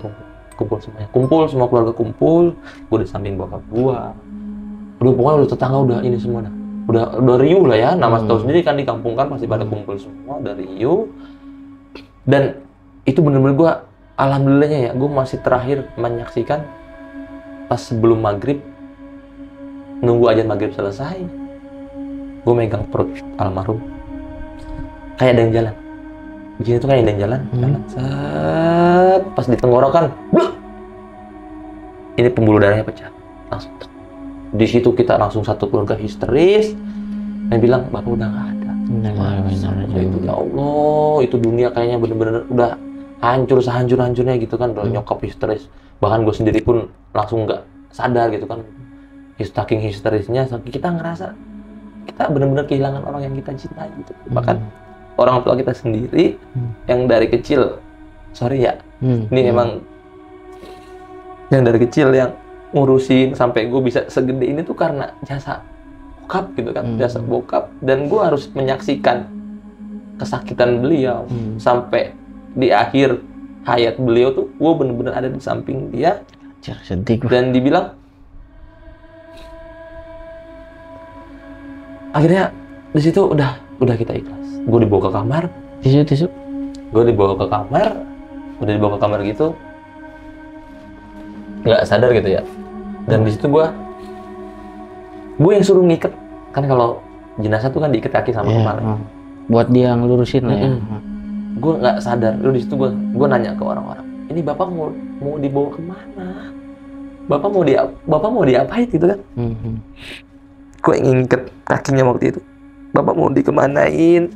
kumpul semuanya, semua keluarga kumpul, gue di samping bokap gua, udah pokoknya udah tetangga udah ini semua dah, udah riuh lah ya, nama tahu sendiri kan di kampung kan pasti pada kumpul semua, udah riuh, dan itu bener-bener gua alhamdulillahnya ya, gue masih terakhir menyaksikan pas sebelum maghrib, nunggu azan maghrib selesai, gue megang perut almarhum, kayak ada yang jalan. Begini tuh kayak ada yang jalan, set, pas di tenggorokan, bluk! Ini pembuluh darahnya pecah, langsung. Di situ kita langsung satu keluarga histeris, dan bilang bapak udah nggak ada. Itu ya Allah, itu dunia kayaknya bener-bener udah hancur sehancur-hancurnya gitu kan, udah nyokap histeris. Bahkan gue sendiri pun langsung nggak sadar gitu kan, saking histerisnya, saking kita ngerasa kita bener-bener kehilangan orang yang kita cintai gitu. Bahkan orang tua kita sendiri yang dari kecil, sorry ya, ini emang yang dari kecil yang ngurusin sampai gue bisa segede ini tuh karena jasa bokap gitu kan, jasa bokap, dan gue harus menyaksikan kesakitan beliau sampai di akhir hayat beliau tuh, gue bener-bener ada di samping dia, sedih gue. Dan dibilang akhirnya di situ udah kita ikhlas. Gue dibawa ke kamar, tisu. Gue dibawa ke kamar, udah dibawa ke kamar gitu, nggak sadar gitu ya. Dan di situ gue yang suruh ngiket, kan kalau jenazah tuh kan diikat kaki sama kepala. Buat dia ngelurusin lah ya. Gue nggak sadar, di situ gue nanya ke orang-orang, ini bapak mau dibawa kemana? Bapak mau diapain gitu kan? Gue ngiket kakinya waktu itu, bapak mau dikemanain?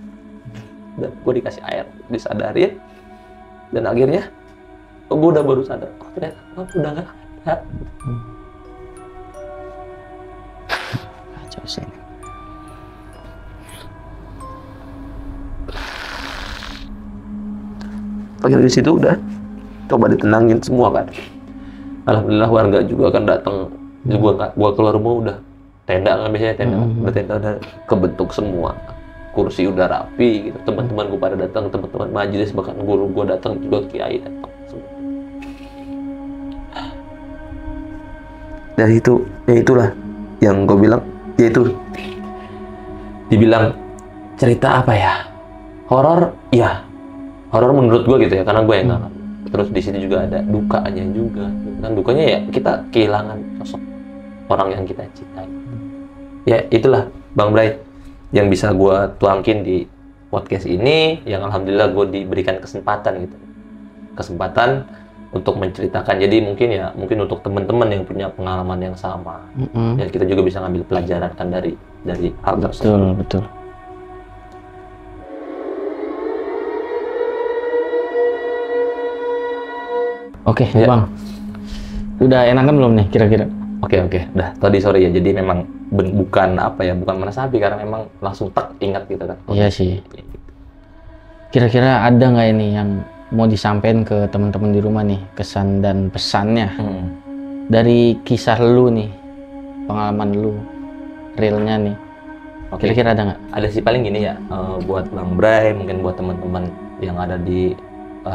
Dan gue dikasih air, disadarin, dan akhirnya gue udah baru sadar, ternyata bapak udah nggak ada. Kacau sih. Akhirnya di situ udah coba ditenangin semua kan. Alhamdulillah warga juga kan datang. Gua keluar rumah udah tenda kan, biasanya tenda udah kebentuk semua, kursi udah rapi gitu, teman-teman gue pada datang, teman-teman majelis, bahkan guru gue datang juga, kiai datang semua. Dari itu ya itulah yang gue bilang, yaitu dibilang cerita apa ya, horor ya, horor menurut gue gitu ya, karena gue yang ngalamin. Terus di sini juga ada dukanya juga, kan dukanya ya kita kehilangan sosok orang yang kita cintai. Ya itulah Bang Bray yang bisa gue tuangkin di podcast ini, yang alhamdulillah gue diberikan kesempatan untuk menceritakan. Jadi mungkin untuk teman-teman yang punya pengalaman yang sama, ya kita juga bisa ngambil pelajaran kan dari hal tersebut. Betul. Oke, ya. Bang, udah enakan belum nih kira-kira? Oke, udah. Tadi sorry ya, jadi memang bukan meresapi, karena memang langsung ingat gitu kan. Iya sih. Kira-kira ada nggak ini yang mau disampaikan ke teman-teman di rumah nih, kesan dan pesannya dari kisah lu nih, pengalaman lu, realnya nih. Kira-kira ada nggak? Ada sih, paling gini ya, buat Bang Bray, mungkin buat teman-teman yang ada di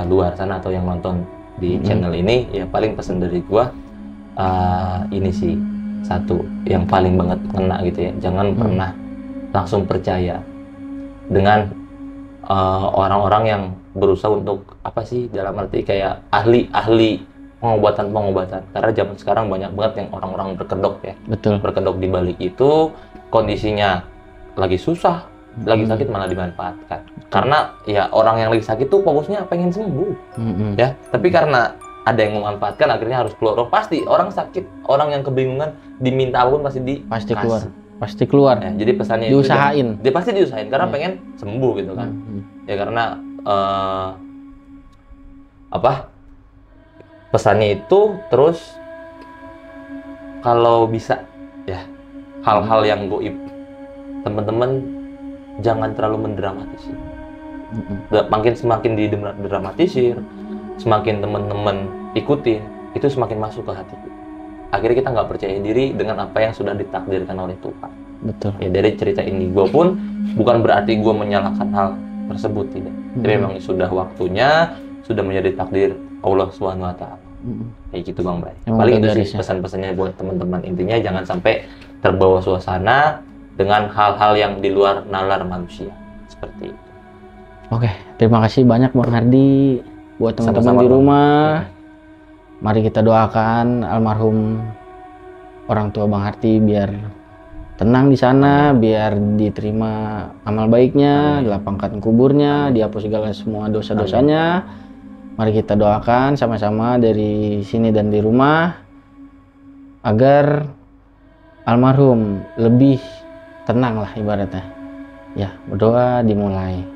luar sana atau yang nonton di channel ini, ya paling pesan dari gua, ini sih satu yang paling banget kena gitu ya, jangan pernah langsung percaya dengan orang-orang yang berusaha untuk apa sih, dalam arti kayak ahli pengobatan, karena zaman sekarang banyak banget yang orang-orang berkedok ya. Betul. Berkedok di balik itu, kondisinya lagi susah, lagi sakit malah dimanfaatkan. Karena ya orang yang lagi sakit tuh fokusnya pengen sembuh, ya. Tapi karena ada yang memanfaatkan, akhirnya harus keluar. Oh, pasti orang sakit, orang yang kebingungan diminta apapun pasti pasti keluar. Ya, jadi pesannya diusahain. Dia pasti diusahain karena pengen sembuh gitu kan. Ya karena pesannya itu. Terus kalau bisa ya hal-hal yang goib, teman-teman jangan terlalu mendramatisir. Semakin didramatisir, semakin teman-teman ikutin, itu semakin masuk ke hati kita. Akhirnya kita nggak percaya diri dengan apa yang sudah ditakdirkan oleh Tuhan. Betul. Ya dari cerita ini gue pun bukan berarti gue menyalahkan hal tersebut, tidak. Tapi memang sudah waktunya, sudah menjadi takdir Allah SWT. Kayak gitu Bang Bray. Paling itu sih pesan-pesannya buat teman-teman. Intinya jangan sampai terbawa suasana dengan hal-hal yang di luar nalar manusia. Seperti itu. Oke, terima kasih banyak Bang Hardi. Buat teman-teman di rumah, mari kita doakan almarhum orang tua Bang Hardi biar tenang di sana, biar diterima amal baiknya, dilapangkan kuburnya, dihapus segala semua dosa-dosanya. Mari kita doakan sama-sama dari sini dan di rumah agar almarhum lebih tenang lah ibaratnya. Ya, berdoa dimulai.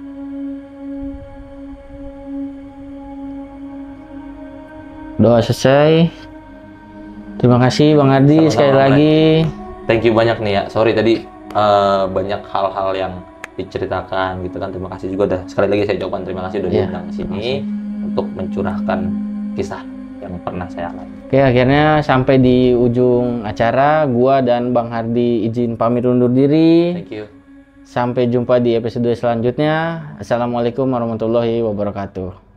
Doa selesai. Terima kasih Bang Hardi sekali lagi. Thank you banyak nih ya. Sorry tadi banyak hal-hal yang diceritakan gitu kan. Terima kasih juga sekali lagi saya ucapkan terima kasih udah diundang ke sini untuk mencurahkan kisah yang pernah saya alami. Oke, akhirnya sampai di ujung acara. Gua dan Bang Hardi izin pamit undur diri. Thank you. Sampai jumpa di episode selanjutnya. Assalamualaikum warahmatullahi wabarakatuh.